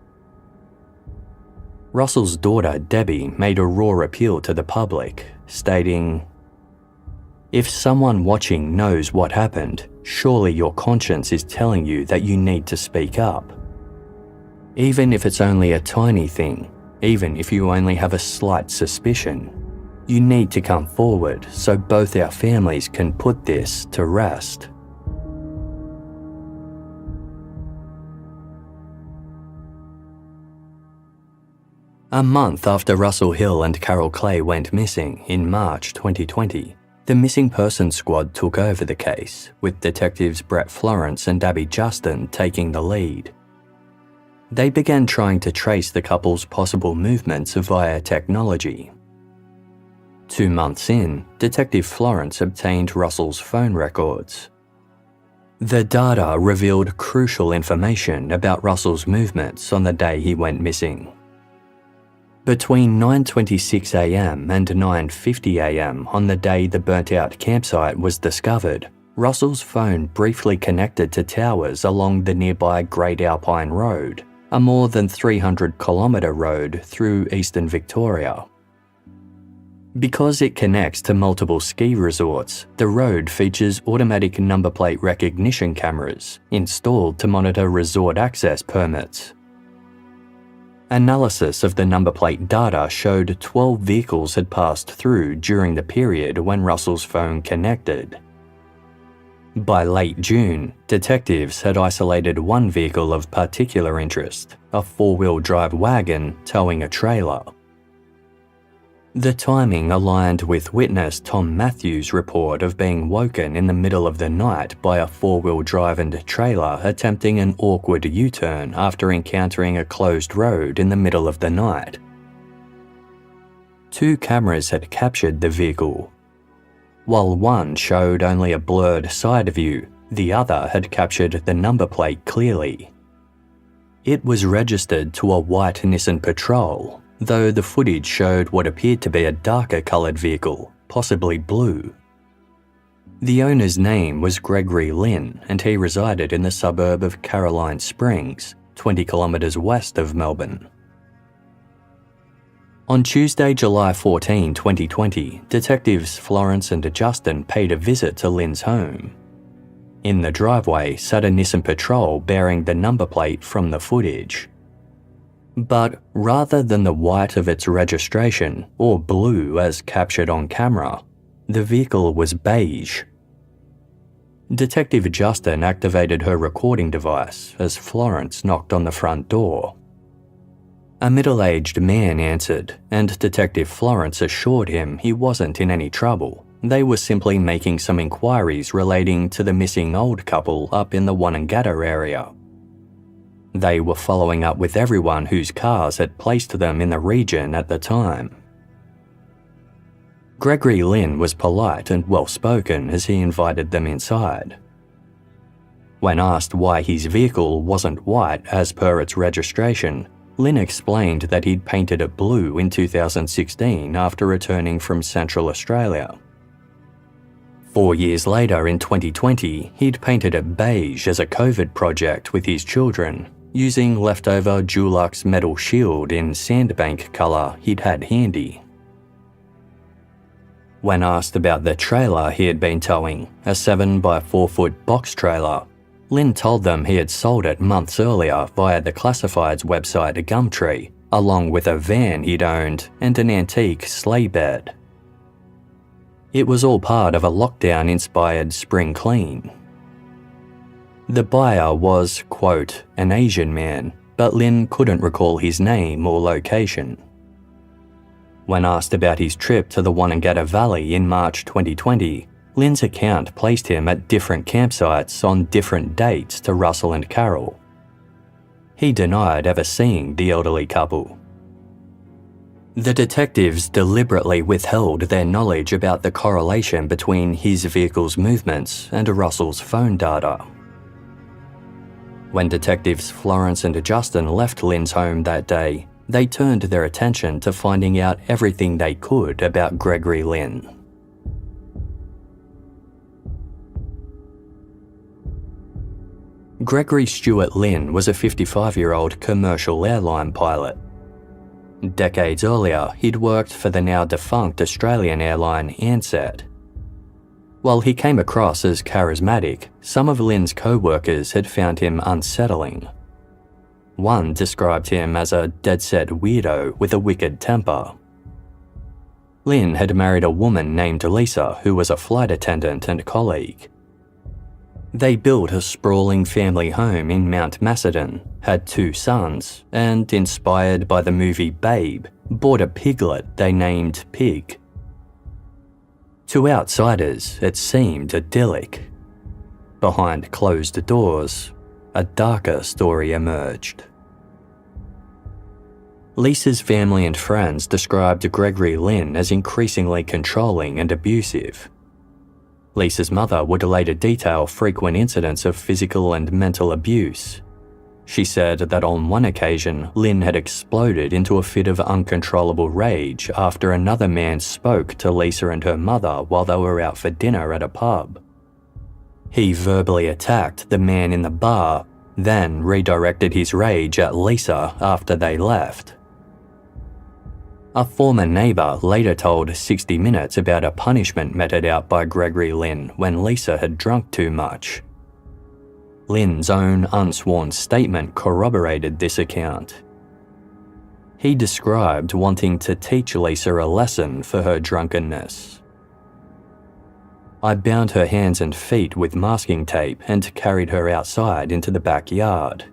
A: Russell's daughter Debbie made a raw appeal to the public, stating, "If someone watching knows what happened, surely your conscience is telling you that you need to speak up. Even if it's only a tiny thing, even if you only have a slight suspicion, you need to come forward so both our families can put this to rest." A month after Russell Hill and Carol Clay went missing in March 2020, the Missing Persons Squad took over the case, with detectives Brett Florence and Abby Justin taking the lead. They began trying to trace the couple's possible movements via technology. 2 months in, Detective Florence obtained Russell's phone records. The data revealed crucial information about Russell's movements on the day he went missing. Between 9:26 a.m. and 9:50 a.m. on the day the burnt-out campsite was discovered, Russell's phone briefly connected to towers along the nearby Great Alpine Road, a more than 300-kilometre road through eastern Victoria. Because it connects to multiple ski resorts, the road features automatic number plate recognition cameras installed to monitor resort access permits. Analysis of the number plate data showed 12 vehicles had passed through during the period when Russell's phone connected. By late June, detectives had isolated one vehicle of particular interest, a four-wheel drive wagon towing a trailer. The timing aligned with witness Tom Matthews' report of being woken in the middle of the night by a four-wheel drive and trailer attempting an awkward U-turn after encountering a closed road in the middle of the night. 2 cameras had captured the vehicle. While one showed only a blurred side view, the other had captured the number plate clearly. It was registered to a white Nissan Patrol, though the footage showed what appeared to be a darker coloured vehicle, possibly blue. The owner's name was Gregory Lynn, and he resided in the suburb of Caroline Springs, 20 kilometres west of Melbourne. On Tuesday, July 14, 2020, detectives Florence and Justin paid a visit to Lynn's home. In the driveway sat a Nissan Patrol bearing the number plate from the footage. But rather than the white of its registration, or blue as captured on camera, the vehicle was beige. Detective Justin activated her recording device as Florence knocked on the front door. A middle-aged man answered, and Detective Florence assured him he wasn't in any trouble. They were simply making some inquiries relating to the missing old couple up in the Wonnangatta area. They were following up with everyone whose cars had placed them in the region at the time. Gregory Lynn was polite and well-spoken as he invited them inside. When asked why his vehicle wasn't white as per its registration, Lynn explained that he'd painted it blue in 2016 after returning from Central Australia. 4 years later, in 2020, he'd painted it beige as a COVID project with his children, using leftover Dulux metal shield in sandbank colour he'd had handy. When asked about the trailer he had been towing, a 7 by 4 foot box trailer, Lynn told them he had sold it months earlier via the classifieds website Gumtree, along with a van he'd owned and an antique sleigh bed. It was all part of a lockdown-inspired spring clean. The buyer was, quote, an Asian man, but Lynn couldn't recall his name or location. When asked about his trip to the Wanangata Valley in March 2020, Lynn's account placed him at different campsites on different dates to Russell and Carol. He denied ever seeing the elderly couple. The detectives deliberately withheld their knowledge about the correlation between his vehicle's movements and Russell's phone data. When detectives Florence and Justin left Lynn's home that day, they turned their attention to finding out everything they could about Gregory Lynn. Gregory Stuart Lynn was a 55-year-old commercial airline pilot. Decades earlier, he'd worked for the now-defunct Australian airline Ansett. While he came across as charismatic, some of Lynn's co-workers had found him unsettling. One described him as a dead-set weirdo with a wicked temper. Lynn had married a woman named Lisa who was a flight attendant and colleague. They built a sprawling family home in Mount Macedon, had 2 sons, and, inspired by the movie Babe, bought a piglet they named Pig. To outsiders, it seemed idyllic. Behind closed doors, a darker story emerged. Lisa's family and friends described Gregory Lynn as increasingly controlling and abusive. Lisa's mother would later detail frequent incidents of physical and mental abuse. She said that on one occasion, Lynn had exploded into a fit of uncontrollable rage after another man spoke to Lisa and her mother while they were out for dinner at a pub. He verbally attacked the man in the bar, then redirected his rage at Lisa after they left. A former neighbour later told 60 Minutes about a punishment meted out by Gregory Lynn when Lisa had drunk too much. Lynn's own unsworn statement corroborated this account. He described wanting to teach Lisa a lesson for her drunkenness. I bound her hands and feet with masking tape and carried her outside into the backyard.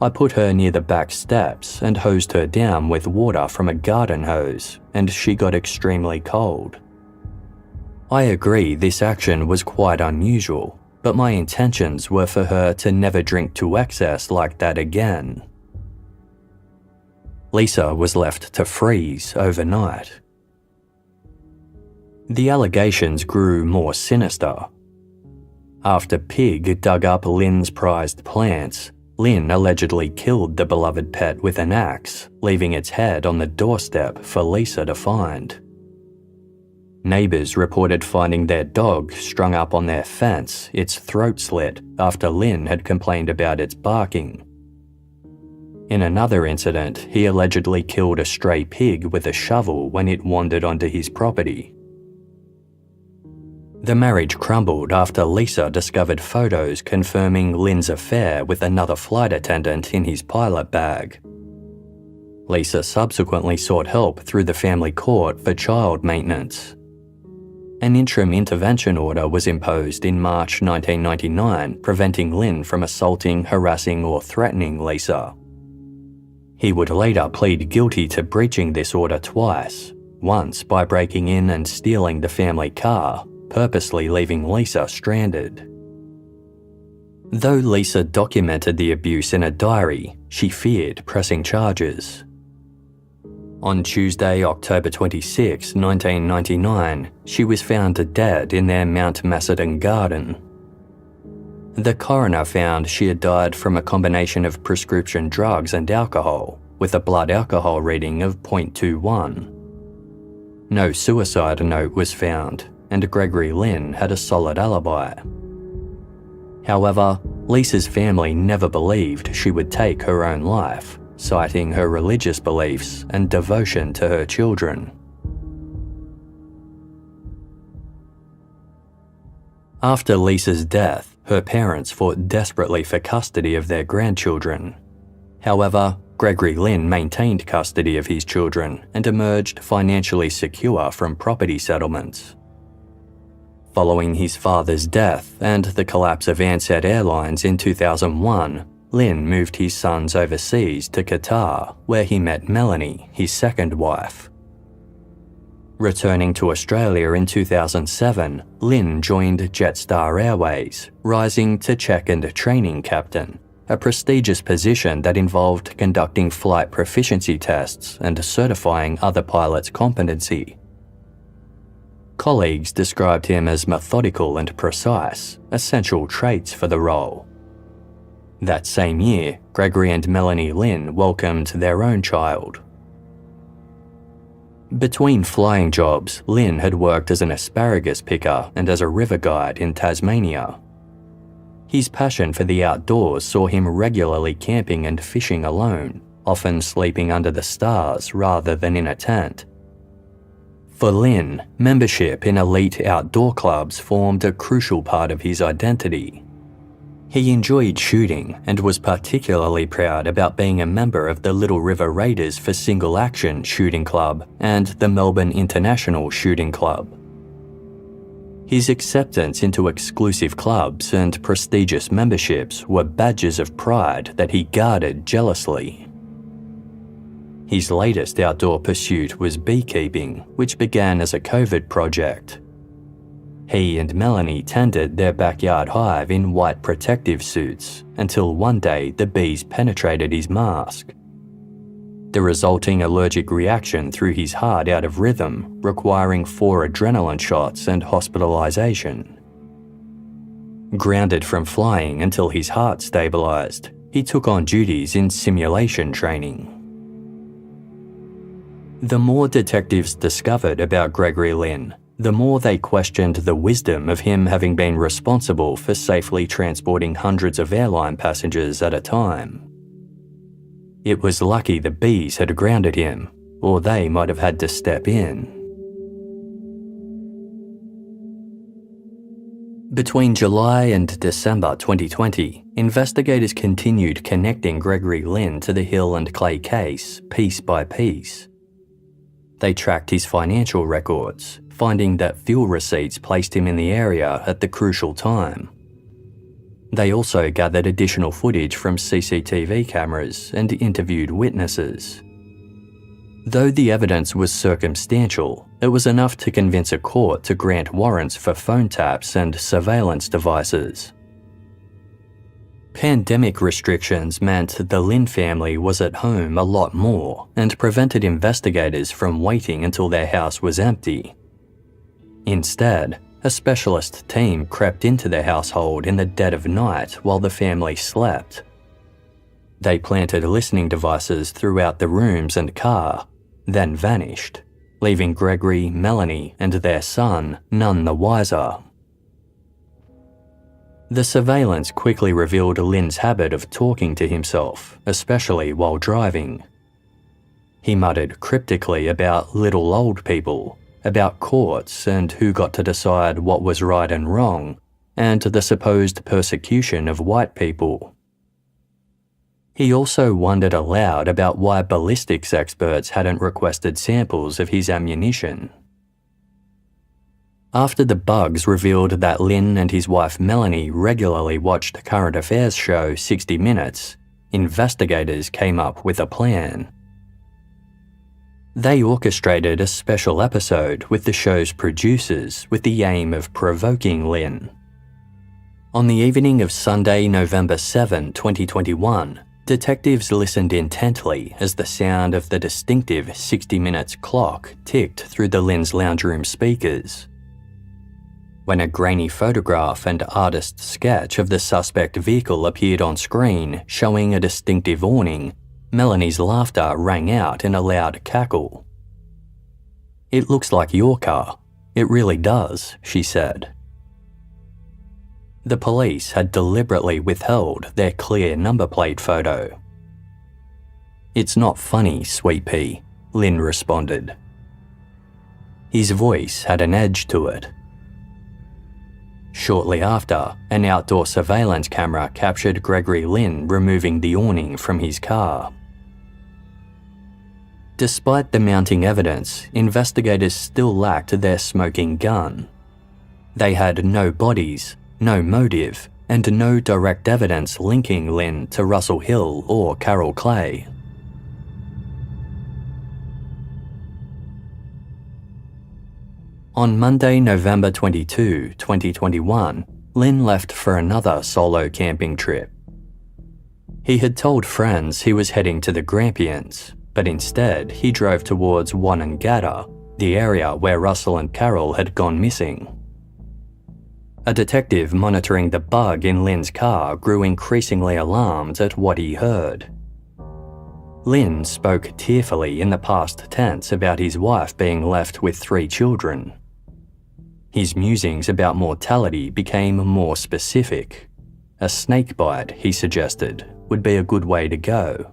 A: I put her near the back steps and hosed her down with water from a garden hose, and she got extremely cold. I agree this action was quite unusual, but my intentions were for her to never drink to excess like that again. Lisa was left to freeze overnight. The allegations grew more sinister. After Pig dug up Lynn's prized plants, Lynn allegedly killed the beloved pet with an axe, leaving its head on the doorstep for Lisa to find. Neighbours reported finding their dog strung up on their fence, its throat slit, after Lynn had complained about its barking. In another incident, he allegedly killed a stray pig with a shovel when it wandered onto his property. The marriage crumbled after Lisa discovered photos confirming Lynn's affair with another flight attendant in his pilot bag. Lisa subsequently sought help through the family court for child maintenance. An interim intervention order was imposed in March 1999, preventing Lynn from assaulting, harassing, or threatening Lisa. He would later plead guilty to breaching this order twice, once by breaking in and stealing the family car, purposely leaving Lisa stranded. Though Lisa documented the abuse in a diary, she feared pressing charges. On Tuesday, October 26, 1999, she was found dead in their Mount Macedon garden. The coroner found she had died from a combination of prescription drugs and alcohol, with a blood alcohol reading of 0.21. No suicide note was found, and Gregory Lynn had a solid alibi. However, Lisa's family never believed she would take her own life, citing her religious beliefs and devotion to her children. After Lisa's death, her parents fought desperately for custody of their grandchildren. However, Gregory Lynn maintained custody of his children and emerged financially secure from property settlements. Following his father's death and the collapse of Ansett Airlines in 2001, Lynn moved his sons overseas to Qatar, where he met Melanie, his second wife. Returning to Australia in 2007, Lynn joined Jetstar Airways, rising to check and training captain, a prestigious position that involved conducting flight proficiency tests and certifying other pilots' competency. Colleagues described him as methodical and precise, essential traits for the role. That same year, Gregory and Melanie Lynn welcomed their own child. Between flying jobs, Lynn had worked as an asparagus picker and as a river guide in Tasmania. His passion for the outdoors saw him regularly camping and fishing alone, often sleeping under the stars rather than in a tent. For Lynn, membership in elite outdoor clubs formed a crucial part of his identity. He enjoyed shooting and was particularly proud about being a member of the Little River Raiders for Single Action Shooting Club and the Melbourne International Shooting Club. His acceptance into exclusive clubs and prestigious memberships were badges of pride that he guarded jealously. His latest outdoor pursuit was beekeeping, which began as a COVID project. He and Melanie tended their backyard hive in white protective suits until one day the bees penetrated his mask. The resulting allergic reaction threw his heart out of rhythm, requiring 4 adrenaline shots and hospitalization. Grounded from flying until his heart stabilized, he took on duties in simulation training. The more detectives discovered about Gregory Lynn, the more they questioned the wisdom of him having been responsible for safely transporting hundreds of airline passengers at a time. It was lucky the bees had grounded him, or they might have had to step in. Between July and December 2020, investigators continued connecting Gregory Lynn to the Hill and Clay case piece by piece. They tracked his financial records, finding that fuel receipts placed him in the area at the crucial time. They also gathered additional footage from CCTV cameras and interviewed witnesses. Though the evidence was circumstantial, it was enough to convince a court to grant warrants for phone taps and surveillance devices. Pandemic restrictions meant the Lynn family was at home a lot more and prevented investigators from waiting until their house was empty. Instead, a specialist team crept into the household in the dead of night while the family slept. They planted listening devices throughout the rooms and car, then vanished, leaving Gregory, Melanie, and their son none the wiser. The surveillance quickly revealed Lynn's habit of talking to himself, especially while driving. He muttered cryptically about little old people, about courts and who got to decide what was right and wrong, and the supposed persecution of white people. He also wondered aloud about why ballistics experts hadn't requested samples of his ammunition. After the bugs revealed that Lynn and his wife Melanie regularly watched the current affairs show 60 Minutes, investigators came up with a plan. They orchestrated a special episode with the show's producers with the aim of provoking Lynn. On the evening of Sunday, November 7, 2021, detectives listened intently as the sound of the distinctive 60 Minutes clock ticked through the Lynn's lounge room speakers. When a grainy photograph and artist's sketch of the suspect vehicle appeared on screen, showing a distinctive awning, Melanie's laughter rang out in a loud cackle. "It looks like your car. It really does," she said. The police had deliberately withheld their clear number plate photo. "It's not funny, Sweet Pea," Lynn responded. His voice had an edge to it. Shortly after, an outdoor surveillance camera captured Gregory Lynn removing the awning from his car. Despite the mounting evidence, investigators still lacked their smoking gun. They had no bodies, no motive, and no direct evidence linking Lynn to Russell Hill or Carol Clay. On Monday, November 22, 2021, Lynn left for another solo camping trip. He had told friends he was heading to the Grampians, but instead he drove towards Wonnangatta, the area where Russell and Carol had gone missing. A detective monitoring the bug in Lynn's car grew increasingly alarmed at what he heard. Lynn spoke tearfully in the past tense about his wife being left with 3 children. His musings about mortality became more specific. A snake bite, he suggested, would be a good way to go.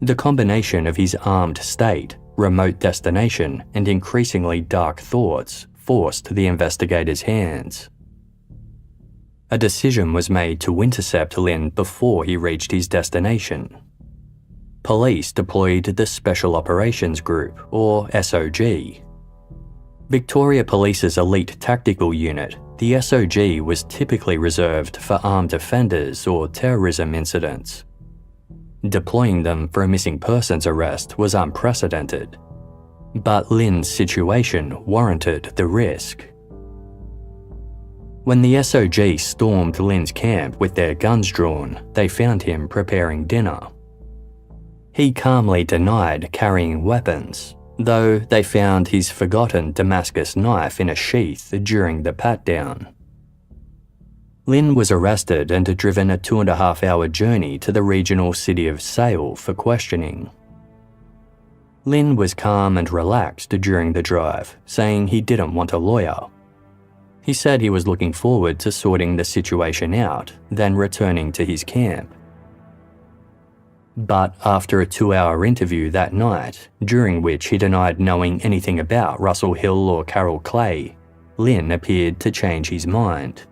A: The combination of his armed state, remote destination, and increasingly dark thoughts forced the investigators' hands. A decision was made to intercept Lynn before he reached his destination. Police deployed the Special Operations Group, or SOG. Victoria Police's elite tactical unit, the SOG was typically reserved for armed offenders or terrorism incidents. Deploying them for a missing persons arrest was unprecedented. But Lynn's situation warranted the risk. When the SOG stormed Lynn's camp with their guns drawn, they found him preparing dinner. He calmly denied carrying weapons, though they found his forgotten Damascus knife in a sheath during the pat-down. Lynn was arrested and driven a 2.5-hour journey to the regional city of Sale for questioning. Lynn was calm and relaxed during the drive, saying he didn't want a lawyer. He said he was looking forward to sorting the situation out, then returning to his camp. But after a 2-hour interview that night, during which he denied knowing anything about Russell Hill or Carol Clay, Lynn appeared to change his mind.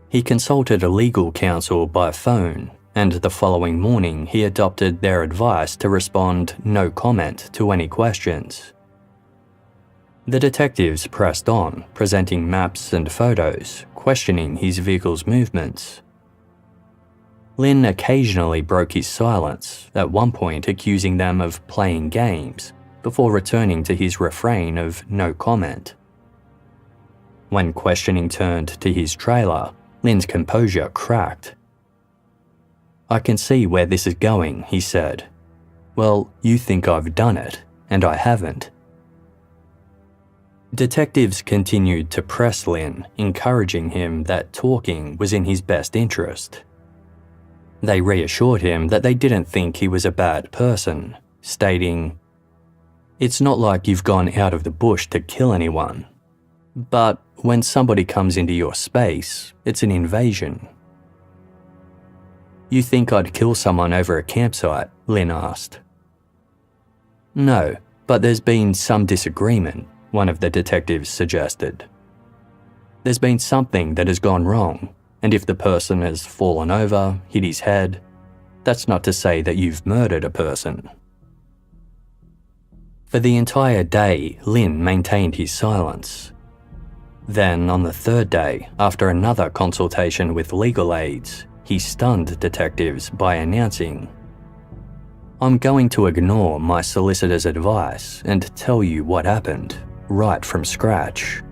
A: He consulted a legal counsel by phone, and the following morning he adopted their advice to respond no comment to any questions. The detectives pressed on, presenting maps and photos, questioning his vehicle's movements. Lynn occasionally broke his silence, at one point accusing them of playing games, before returning to his refrain of no comment. When questioning turned to his trailer, Lynn's composure cracked. "I can see where this is going," he said. "Well, you think I've done it, and I haven't." Detectives continued to press Lynn, encouraging him that talking was in his best interest. They reassured him that they didn't think he was a bad person, stating, "It's not like you've gone out of the bush to kill anyone. But when somebody comes into your space, it's an invasion." "You think I'd kill someone over a campsite?" Lynn asked. "No, but there's been some disagreement," one of the detectives suggested. "There's been something that has gone wrong, and if the person has fallen over, hit his head, that's not to say that you've murdered a person." For the entire day, Lynn maintained his silence. Then, on the 3rd day, after another consultation with legal aids, he stunned detectives by announcing, "I'm going to ignore my solicitor's advice and tell you what happened, right from scratch."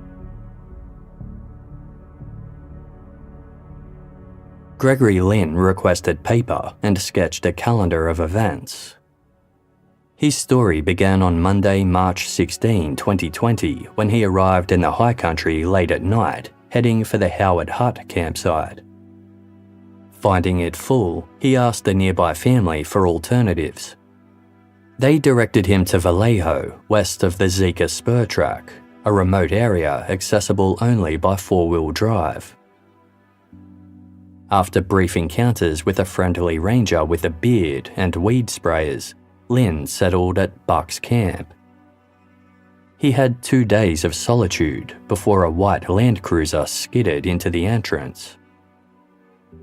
A: Gregory Lynn requested paper and sketched a calendar of events. His story began on Monday, March 16, 2020, when he arrived in the high country late at night, heading for the Howard Hut campsite. Finding it full, he asked a nearby family for alternatives. They directed him to Vallejo, west of the Zika Spur Track, a remote area accessible only by four-wheel drive. After brief encounters with a friendly ranger with a beard and weed sprayers, Lynn settled at Buck's Camp. He had 2 days of solitude before a white Land Cruiser skidded into the entrance.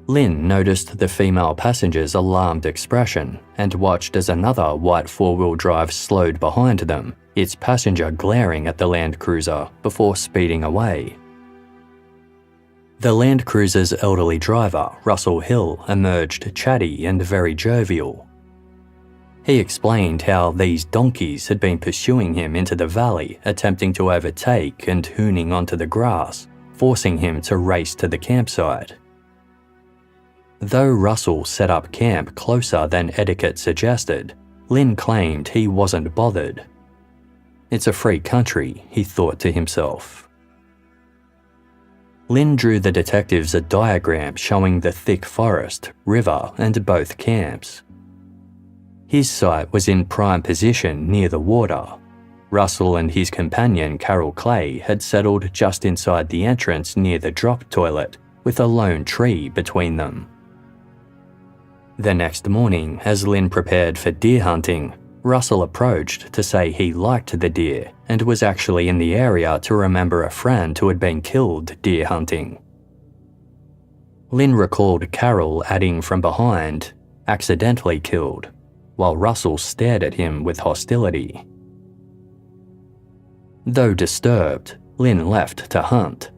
A: Lynn noticed the female passenger's alarmed expression and watched as another white four-wheel drive slowed behind them, its passenger glaring at the Land Cruiser before speeding away. The Land Cruiser's elderly driver, Russell Hill, emerged chatty and very jovial. He explained how these donkeys had been pursuing him into the valley, attempting to overtake and hooning onto the grass, forcing him to race to the campsite. Though Russell set up camp closer than etiquette suggested, Lynn claimed he wasn't bothered. It's a free country, he thought to himself. Lynn drew the detectives a diagram showing the thick forest, river, and both camps. His site was in prime position near the water. Russell and his companion Carol Clay had settled just inside the entrance near the drop toilet, with a lone tree between them. The next morning, as Lynn prepared for deer hunting, Russell approached to say he liked the deer and was actually in the area to remember a friend who had been killed deer hunting. Lynn recalled Carol adding from behind, "accidentally killed," while Russell stared at him with hostility. Though disturbed, Lynn left to hunt.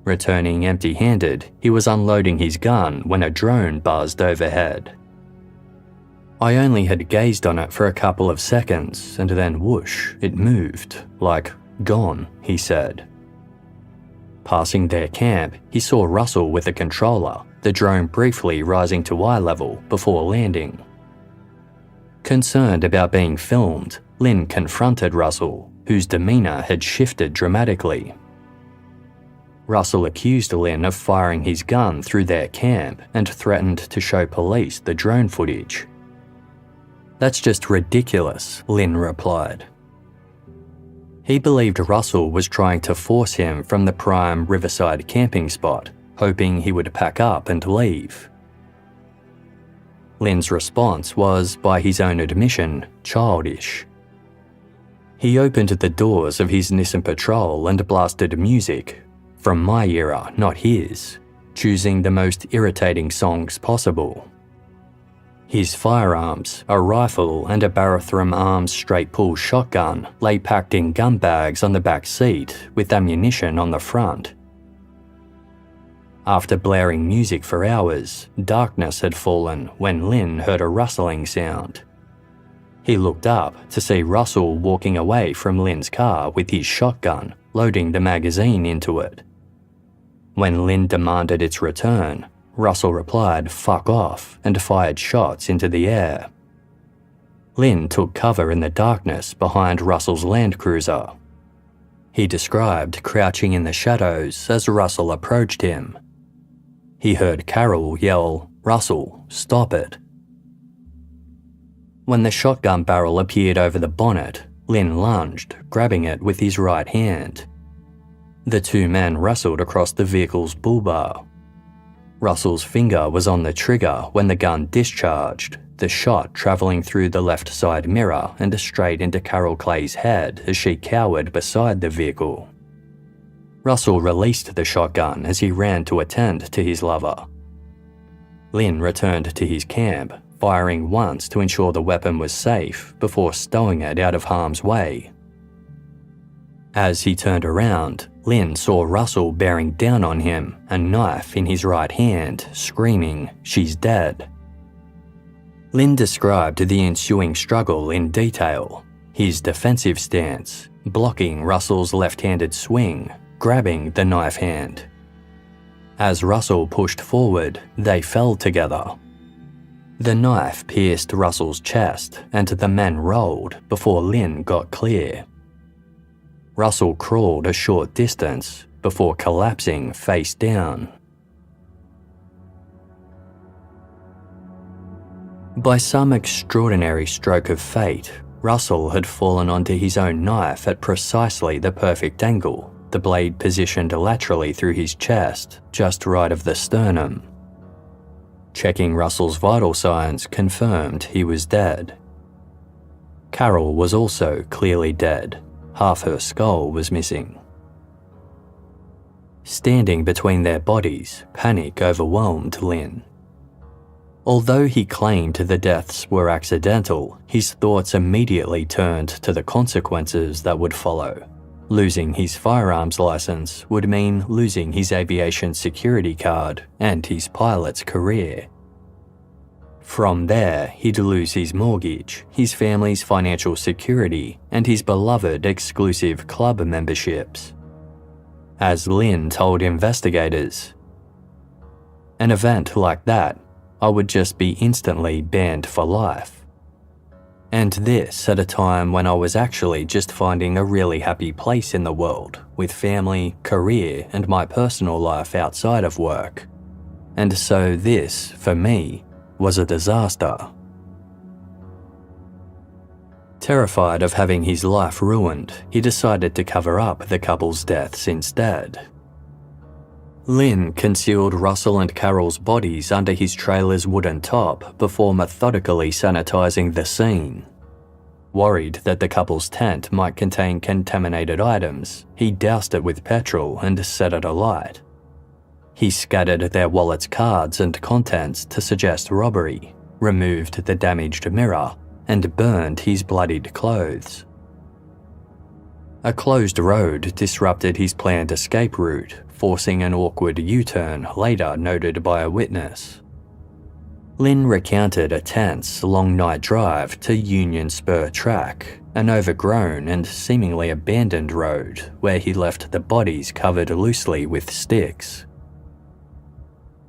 A: Returning empty-handed, he was unloading his gun when a drone buzzed overhead. I only had gazed on it for a couple of seconds, and then whoosh, it moved, like gone, he said. Passing their camp, he saw Russell with a controller, the drone briefly rising to eye level before landing. Concerned about being filmed, Lynn confronted Russell, whose demeanour had shifted dramatically. Russell accused Lynn of firing his gun through their camp and threatened to show police the drone footage. "That's just ridiculous," Lynn replied. He believed Russell was trying to force him from the prime riverside camping spot, hoping he would pack up and leave. Lynn's response was, by his own admission, childish. He opened the doors of his Nissan Patrol and blasted music, from my era, not his, choosing the most irritating songs possible. His firearms, a rifle and a Barathrum Arms straight-pull shotgun, lay packed in gun bags on the back seat with ammunition on the front. After blaring music for hours, darkness had fallen when Lynn heard a rustling sound. He looked up to see Russell walking away from Lynn's car with his shotgun, loading the magazine into it. When Lynn demanded its return, Russell replied, "Fuck off," and fired shots into the air. Lynn took cover in the darkness behind Russell's Land Cruiser. He described crouching in the shadows as Russell approached him. He heard Carol yell, "Russell, stop it." When the shotgun barrel appeared over the bonnet, Lynn lunged, grabbing it with his right hand. The two men wrestled across the vehicle's bull bar. Russell's finger was on the trigger when the gun discharged, the shot travelling through the left side mirror and straight into Carol Clay's head as she cowered beside the vehicle. Russell released the shotgun as he ran to attend to his lover. Lynn returned to his camp, firing once to ensure the weapon was safe before stowing it out of harm's way. As he turned around, Lynn saw Russell bearing down on him, a knife in his right hand, screaming, "She's dead." Lynn described the ensuing struggle in detail, his defensive stance, blocking Russell's left-handed swing, grabbing the knife hand. As Russell pushed forward, they fell together. The knife pierced Russell's chest and the men rolled before Lynn got clear. Russell crawled a short distance before collapsing face down. By some extraordinary stroke of fate, Russell had fallen onto his own knife at precisely the perfect angle, the blade positioned laterally through his chest, just right of the sternum. Checking Russell's vital signs confirmed he was dead. Carol was also clearly dead. Half her skull was missing. Standing between their bodies, panic overwhelmed Lynn. Although he claimed the deaths were accidental, his thoughts immediately turned to the consequences that would follow. Losing his firearms license would mean losing his aviation security card and his pilot's career. From there, he'd lose his mortgage, his family's financial security, and his beloved exclusive club memberships. As Lynn told investigators, "An event like that, I would just be instantly banned for life. And this at a time when I was actually just finding a really happy place in the world, with family, career, and my personal life outside of work. And so this, for me, was a disaster." Terrified of having his life ruined, he decided to cover up the couple's deaths instead. Lynn concealed Russell and Carol's bodies under his trailer's wooden top before methodically sanitizing the scene. Worried that the couple's tent might contain contaminated items, he doused it with petrol and set it alight. He scattered their wallets, cards, and contents to suggest robbery, removed the damaged mirror, and burned his bloodied clothes. A closed road disrupted his planned escape route, forcing an awkward U-turn later noted by a witness. Lynn recounted a tense, long night drive to Union Spur Track, an overgrown and seemingly abandoned road where he left the bodies covered loosely with sticks.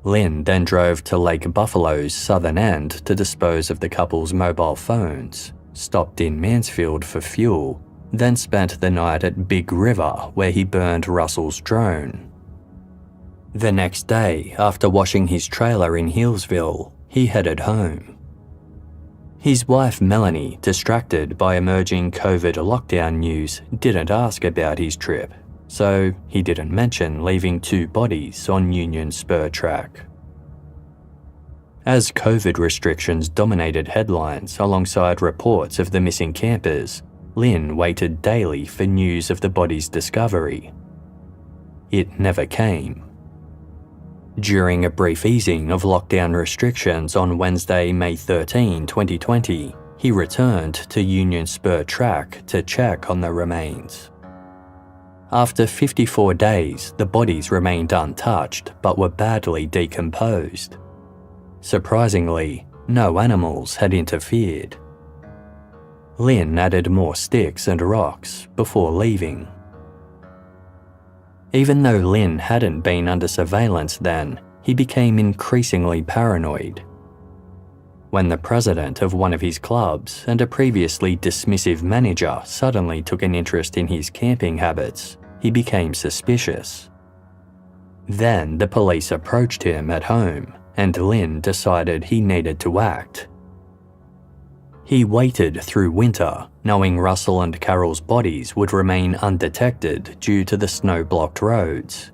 A: Lynn then drove to Lake Buffalo's southern end to dispose of the couple's mobile phones, stopped in Mansfield for fuel, then spent the night at Big River where he burned Russell's drone. The next day, after washing his trailer in Healesville, he headed home. His wife Melanie, distracted by emerging COVID lockdown news, didn't ask about his trip, so he didn't mention leaving 2 bodies on Union Spur Track. As COVID restrictions dominated headlines alongside reports of the missing campers, Lynn waited daily for news of the body's discovery. It never came. During a brief easing of lockdown restrictions on Wednesday, May 13, 2020, he returned to Union Spur Track to check on the remains. After 54 days, the bodies remained untouched but were badly decomposed. Surprisingly, no animals had interfered. Lynn added more sticks and rocks before leaving. Even though Lynn hadn't been under surveillance then, he became increasingly paranoid. When the president of one of his clubs and a previously dismissive manager suddenly took an interest in his camping habits, he became suspicious. Then the police approached him at home, and Lynn decided he needed to act. He waited through winter, knowing Russell and Carol's bodies would remain undetected due to the snow-blocked roads.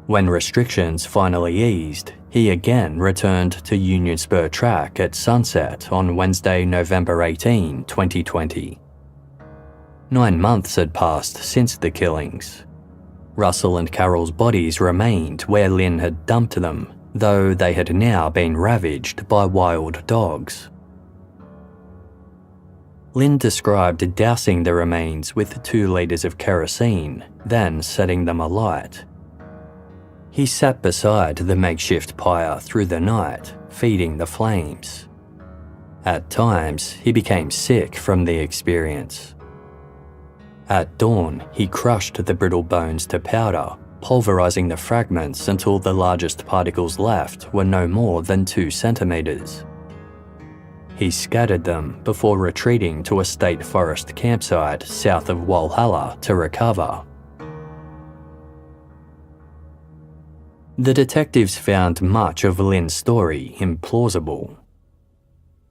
A: When restrictions finally eased, he again returned to Union Spur Track at sunset on Wednesday, November 18, 2020. 9 months had passed since the killings. Russell and Carol's bodies remained where Lynn had dumped them, though they had now been ravaged by wild dogs. Lynn described dousing the remains with 2 liters of kerosene, then setting them alight. He sat beside the makeshift pyre through the night, feeding the flames. At times, he became sick from the experience. At dawn, he crushed the brittle bones to powder, pulverizing the fragments until the largest particles left were no more than 2 centimeters. He scattered them before retreating to a state forest campsite south of Walhalla to recover. The detectives found much of Lynn's story implausible.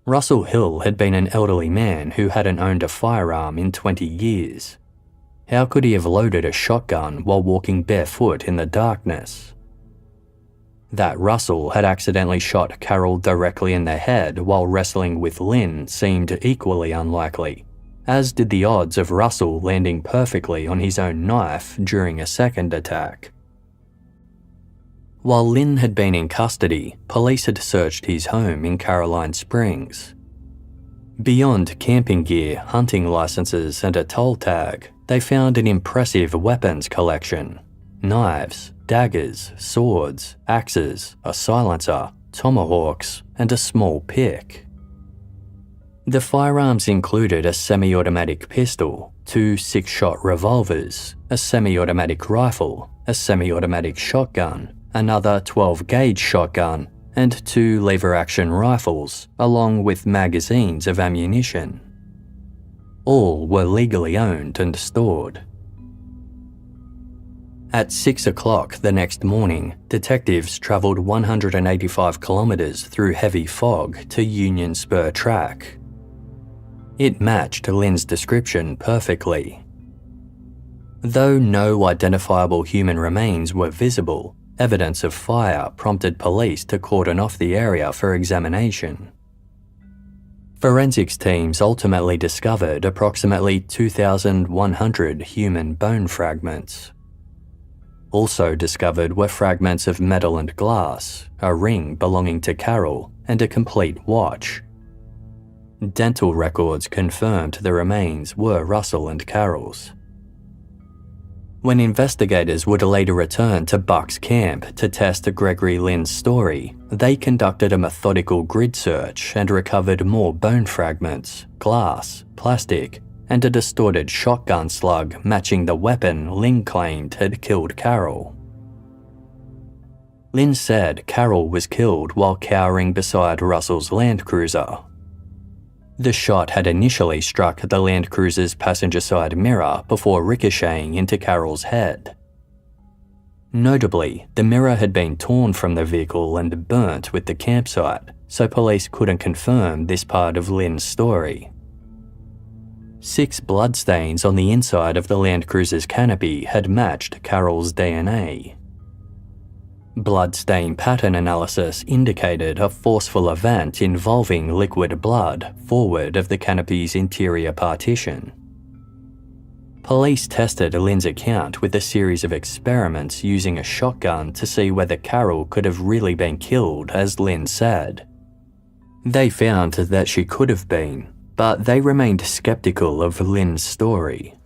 A: Russell Hill had been an elderly man who hadn't owned a firearm in 20 years. How could he have loaded a shotgun while walking barefoot in the darkness? That Russell had accidentally shot Carol directly in the head while wrestling with Lynn seemed equally unlikely, as did the odds of Russell landing perfectly on his own knife during a second attack. While Lynn had been in custody, police had searched his home in Caroline Springs. Beyond camping gear, hunting licenses, and a toll tag, they found an impressive weapons collection: knives, daggers, swords, axes, a silencer, tomahawks, and a small pick. The firearms included a semi-automatic pistol, 2 6-shot revolvers, a semi-automatic rifle, a semi-automatic shotgun, another 12-gauge shotgun, and 2 lever-action rifles, along with magazines of ammunition. All were legally owned and stored. At 6 o'clock the next morning, detectives travelled 185 kilometres through heavy fog to Union Spur Track. It matched Lynn's description perfectly. Though no identifiable human remains were visible, evidence of fire prompted police to cordon off the area for examination. Forensics teams ultimately discovered approximately 2,100 human bone fragments. Also discovered were fragments of metal and glass, a ring belonging to Carol, and a complete watch. Dental records confirmed the remains were Russell and Carol's. When investigators would later return to Bucks Camp to test Gregory Lynn's story, they conducted a methodical grid search and recovered more bone fragments, glass, plastic, and a distorted shotgun slug matching the weapon Lynn claimed had killed Carol. Lynn said Carol was killed while cowering beside Russell's Land Cruiser. The shot had initially struck the Land Cruiser's passenger side mirror before ricocheting into Carol's head. Notably, the mirror had been torn from the vehicle and burnt with the campsite, so police couldn't confirm this part of Lynn's story. 6 bloodstains on the inside of the Land Cruiser's canopy had matched Carol's DNA. Bloodstain pattern analysis indicated a forceful event involving liquid blood forward of the canopy's interior partition. Police tested Lynn's account with a series of experiments using a shotgun to see whether Carol could have really been killed as Lynn said. They found that she could have been, but they remained skeptical of Lynn's story.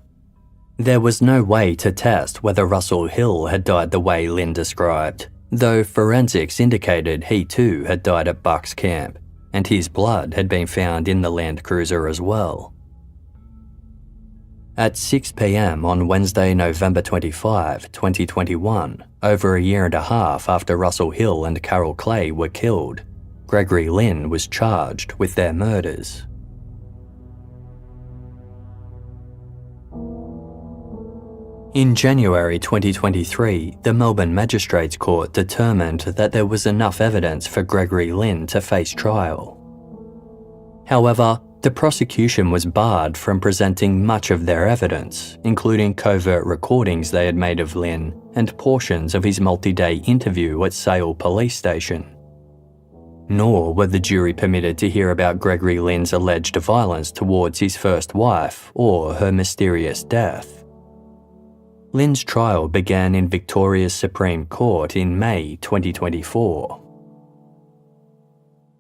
A: There was no way to test whether Russell Hill had died the way Lynn described, though forensics indicated he too had died at Bucks Camp, and his blood had been found in the Land Cruiser as well. At 6 p.m. on Wednesday, November 25, 2021, over a year and a half after Russell Hill and Carol Clay were killed, Gregory Lynn was charged with their murders. In January 2023, the Melbourne Magistrates Court determined that there was enough evidence for Gregory Lynn to face trial. However, the prosecution was barred from presenting much of their evidence, including covert recordings they had made of Lynn and portions of his multi-day interview at Sale Police Station. Nor were the jury permitted to hear about Gregory Lynn's alleged violence towards his first wife or her mysterious death. Lynn's trial began in Victoria's Supreme Court in May 2024.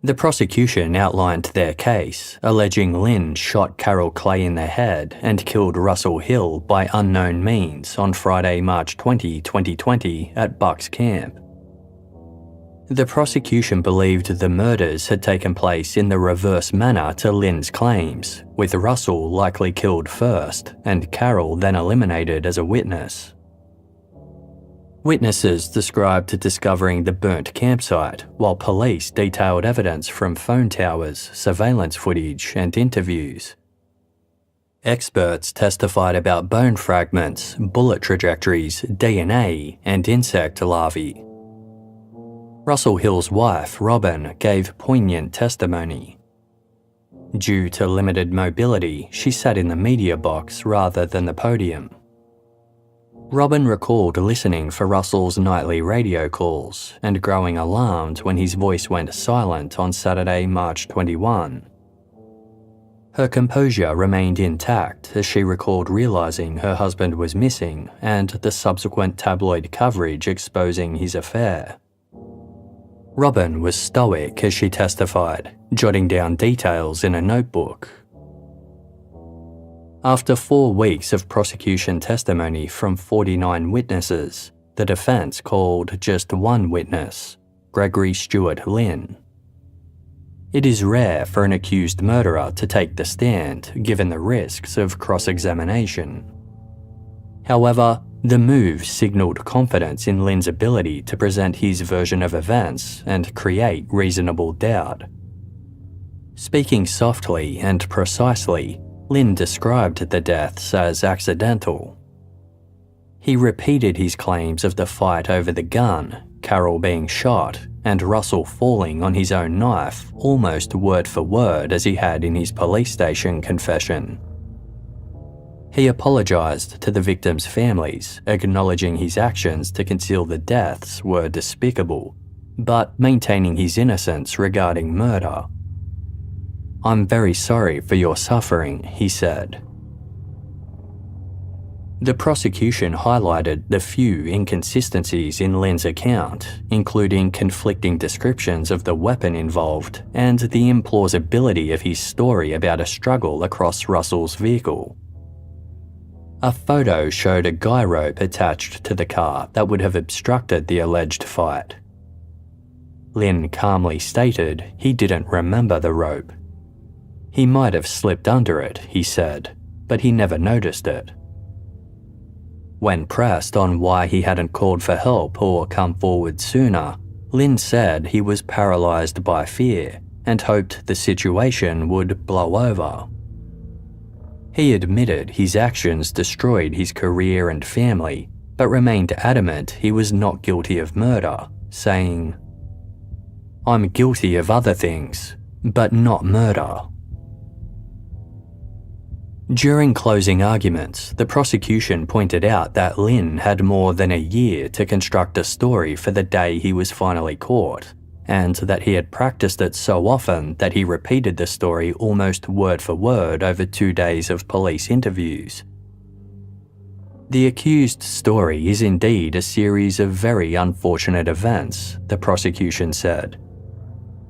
A: The prosecution outlined their case, alleging Lynn shot Carol Clay in the head and killed Russell Hill by unknown means on Friday, March 20, 2020 at Bucks Camp. The prosecution believed the murders had taken place in the reverse manner to Lynn's claims, with Russell likely killed first and Carol then eliminated as a witness. Witnesses described discovering the burnt campsite, while police detailed evidence from phone towers, surveillance footage, and interviews. Experts testified about bone fragments, bullet trajectories, DNA, and insect larvae. Russell Hill's wife, Robin, gave poignant testimony. Due to limited mobility, she sat in the media box rather than the podium. Robin recalled listening for Russell's nightly radio calls and growing alarmed when his voice went silent on Saturday, March 21. Her composure remained intact as she recalled realising her husband was missing and the subsequent tabloid coverage exposing his affair. Robin was stoic as she testified, jotting down details in a notebook. After 4 weeks of prosecution testimony from 49 witnesses, the defence called just one witness, Gregory Stuart Lynn. It is rare for an accused murderer to take the stand given the risks of cross-examination. However, the move signalled confidence in Lynn's ability to present his version of events and create reasonable doubt. Speaking softly and precisely, Lynn described the deaths as accidental. He repeated his claims of the fight over the gun, Carol being shot, and Russell falling on his own knife almost word for word as he had in his police station confession. He apologised to the victims' families, acknowledging his actions to conceal the deaths were despicable, but maintaining his innocence regarding murder. "I'm very sorry for your suffering," he said. The prosecution highlighted the few inconsistencies in Lynn's account, including conflicting descriptions of the weapon involved and the implausibility of his story about a struggle across Russell's vehicle. A photo showed a guy rope attached to the car that would have obstructed the alleged fight. Lynn calmly stated he didn't remember the rope. He might have slipped under it, he said, but he never noticed it. When pressed on why he hadn't called for help or come forward sooner, Lynn said he was paralysed by fear and hoped the situation would blow over. He admitted his actions destroyed his career and family, but remained adamant he was not guilty of murder, saying, "I'm guilty of other things, but not murder." During closing arguments, the prosecution pointed out that Lynn had more than a year to construct a story for the day he was finally caught, and that he had practiced it so often that he repeated the story almost word for word over 2 days of police interviews. The accused's story is indeed a series of very unfortunate events, the prosecution said.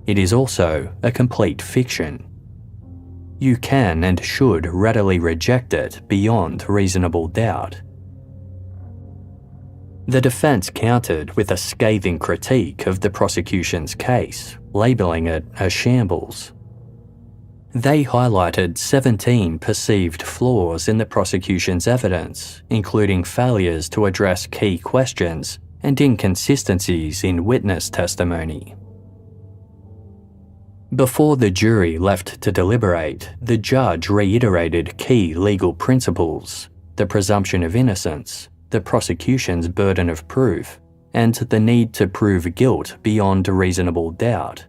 A: It is also a complete fiction. You can and should readily reject it beyond reasonable doubt. The defence countered with a scathing critique of the prosecution's case, labelling it a shambles. They highlighted 17 perceived flaws in the prosecution's evidence, including failures to address key questions and inconsistencies in witness testimony. Before the jury left to deliberate, the judge reiterated key legal principles: the presumption of innocence, the prosecution's burden of proof, and the need to prove guilt beyond reasonable doubt.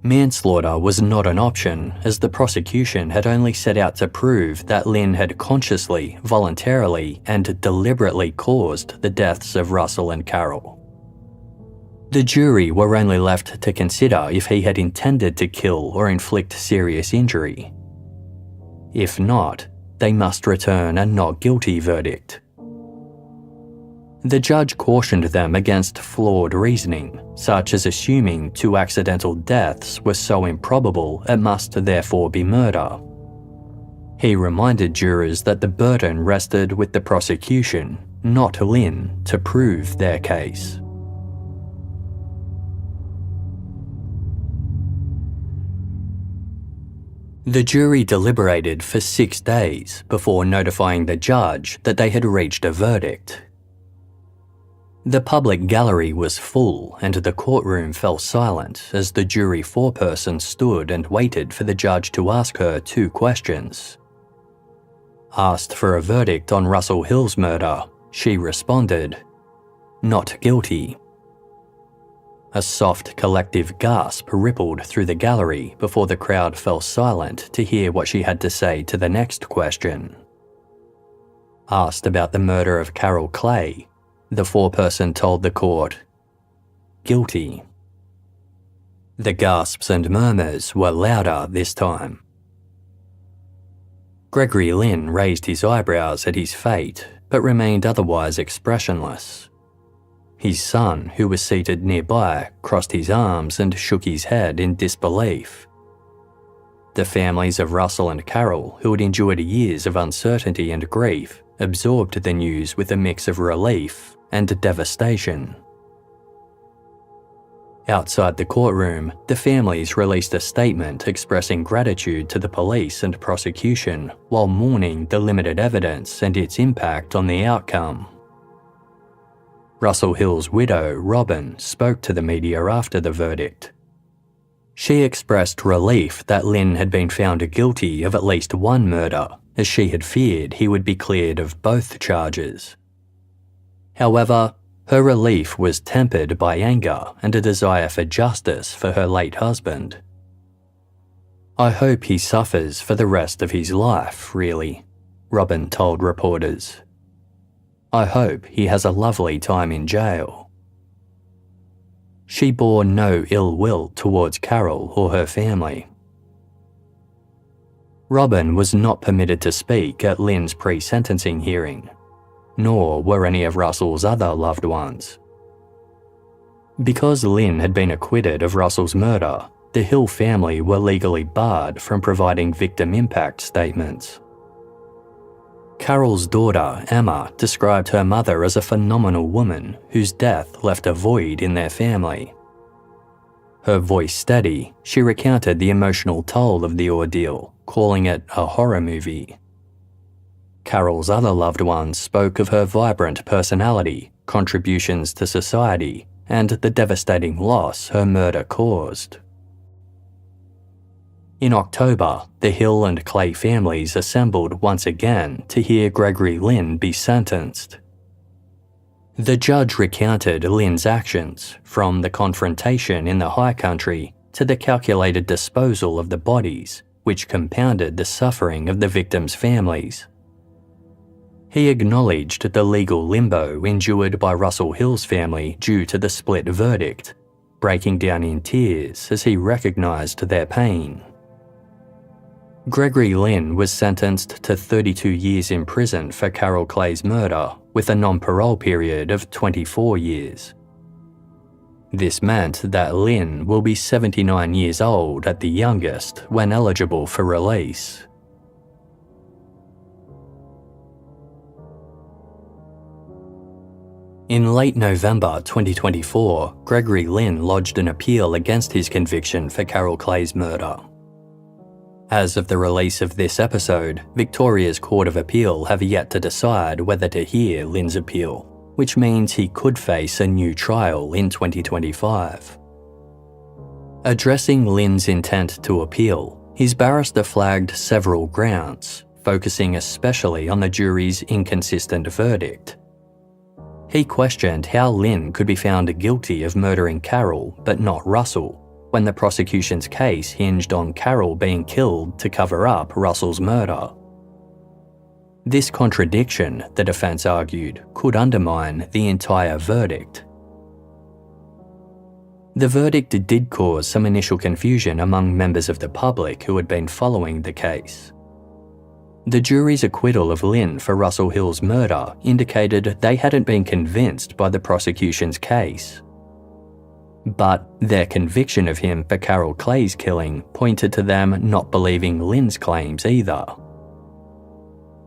A: Manslaughter was not an option, as the prosecution had only set out to prove that Lynn had consciously, voluntarily, and deliberately caused the deaths of Russell and Carol. The jury were only left to consider if he had intended to kill or inflict serious injury. If not, they must return a not guilty verdict. The judge cautioned them against flawed reasoning, such as assuming 2 accidental deaths were so improbable it must therefore be murder. He reminded jurors that the burden rested with the prosecution, not Lynn, to prove their case. The jury deliberated for 6 days before notifying the judge that they had reached a verdict. The public gallery was full and the courtroom fell silent as the jury foreperson stood and waited for the judge to ask her 2 questions. Asked for a verdict on Russell Hill's murder, she responded, "Not guilty." A soft, collective gasp rippled through the gallery before the crowd fell silent to hear what she had to say to the next question. Asked about the murder of Carol Clay, the foreperson told the court, "Guilty." The gasps and murmurs were louder this time. Gregory Lynn raised his eyebrows at his fate, but remained otherwise expressionless. His son, who was seated nearby, crossed his arms and shook his head in disbelief. The families of Russell and Carol, who had endured years of uncertainty and grief, absorbed the news with a mix of relief and devastation. Outside the courtroom, the families released a statement expressing gratitude to the police and prosecution while mourning the limited evidence and its impact on the outcome. Russell Hill's widow, Robin, spoke to the media after the verdict. She expressed relief that Lynn had been found guilty of at least one murder, as she had feared he would be cleared of both charges. However, her relief was tempered by anger and a desire for justice for her late husband. "I hope he suffers for the rest of his life, really," Robin told reporters. "I hope he has a lovely time in jail." She bore no ill will towards Carol or her family. Robin was not permitted to speak at Lynn's pre-sentencing hearing, nor were any of Russell's other loved ones. Because Lynn had been acquitted of Russell's murder, the Hill family were legally barred from providing victim impact statements. Carol's daughter, Emma, described her mother as a phenomenal woman whose death left a void in their family. Her voice steady, she recounted the emotional toll of the ordeal, calling it a horror movie. Carol's other loved ones spoke of her vibrant personality, contributions to society, and the devastating loss her murder caused. In October, the Hill and Clay families assembled once again to hear Gregory Lynn be sentenced. The judge recounted Lynn's actions, from the confrontation in the high country to the calculated disposal of the bodies, which compounded the suffering of the victims' families. He acknowledged the legal limbo endured by Russell Hill's family due to the split verdict, breaking down in tears as he recognised their pain. Gregory Lynn was sentenced to 32 years in prison for Carol Clay's murder, with a non-parole period of 24 years. This meant that Lynn will be 79 years old at the youngest when eligible for release. In late November 2024, Gregory Lynn lodged an appeal against his conviction for Carol Clay's murder. As of the release of this episode, Victoria's Court of Appeal have yet to decide whether to hear Lynn's appeal, which means he could face a new trial in 2025. Addressing Lynn's intent to appeal, his barrister flagged several grounds, focusing especially on the jury's inconsistent verdict. He questioned how Lynn could be found guilty of murdering Carol but not Russell, when the prosecution's case hinged on Carol being killed to cover up Russell's murder. This contradiction, the defence argued, could undermine the entire verdict. The verdict did cause some initial confusion among members of the public who had been following the case. The jury's acquittal of Lynn for Russell Hill's murder indicated they hadn't been convinced by the prosecution's case. But their conviction of him for Carol Clay's killing pointed to them not believing Lynn's claims either.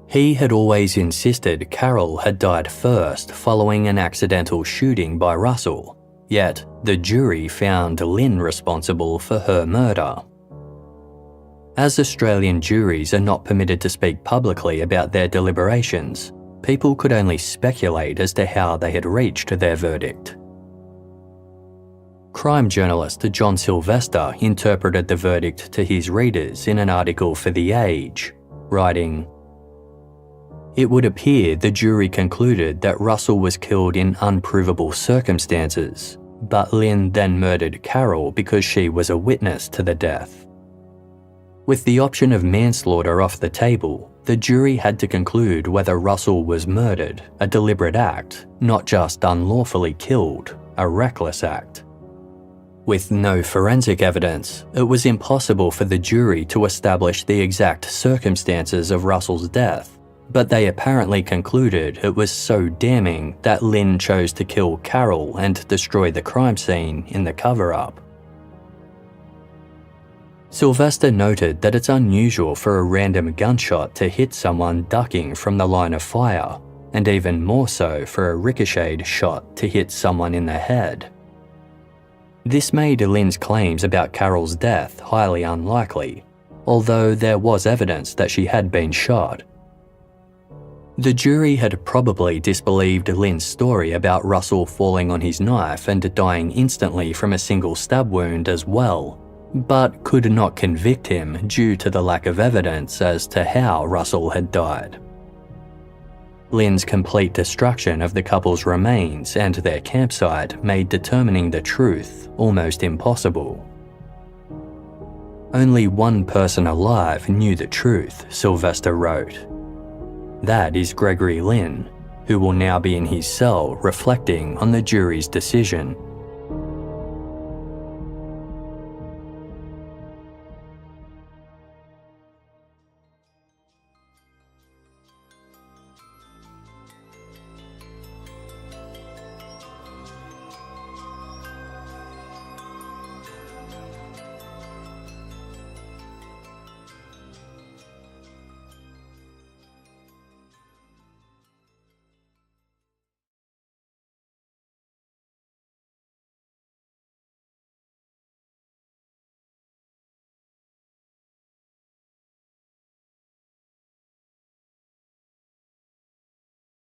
A: He had always insisted Carol had died first following an accidental shooting by Russell, yet the jury found Lynn responsible for her murder. As Australian juries are not permitted to speak publicly about their deliberations, people could only speculate as to how they had reached their verdict. Crime journalist John Sylvester interpreted the verdict to his readers in an article for The Age, writing, "It would appear the jury concluded that Russell was killed in unprovable circumstances, but Lynn then murdered Carol because she was a witness to the death. With the option of manslaughter off the table, the jury had to conclude whether Russell was murdered, a deliberate act, not just unlawfully killed, a reckless act. With no forensic evidence, it was impossible for the jury to establish the exact circumstances of Russell's death, but they apparently concluded it was so damning that Lynn chose to kill Carol and destroy the crime scene in the cover-up. Sylvester noted that it's unusual for a random gunshot to hit someone ducking from the line of fire, and even more so for a ricocheted shot to hit someone in the head. This made Lynn's claims about Carol's death highly unlikely, although there was evidence that she had been shot. The jury had probably disbelieved Lynn's story about Russell falling on his knife and dying instantly from a single stab wound as well, but could not convict him due to the lack of evidence as to how Russell had died. Lynn's complete destruction of the couple's remains and their campsite made determining the truth almost impossible. Only one person alive knew the truth, Sylvester wrote. That is Gregory Lynn, who will now be in his cell reflecting on the jury's decision.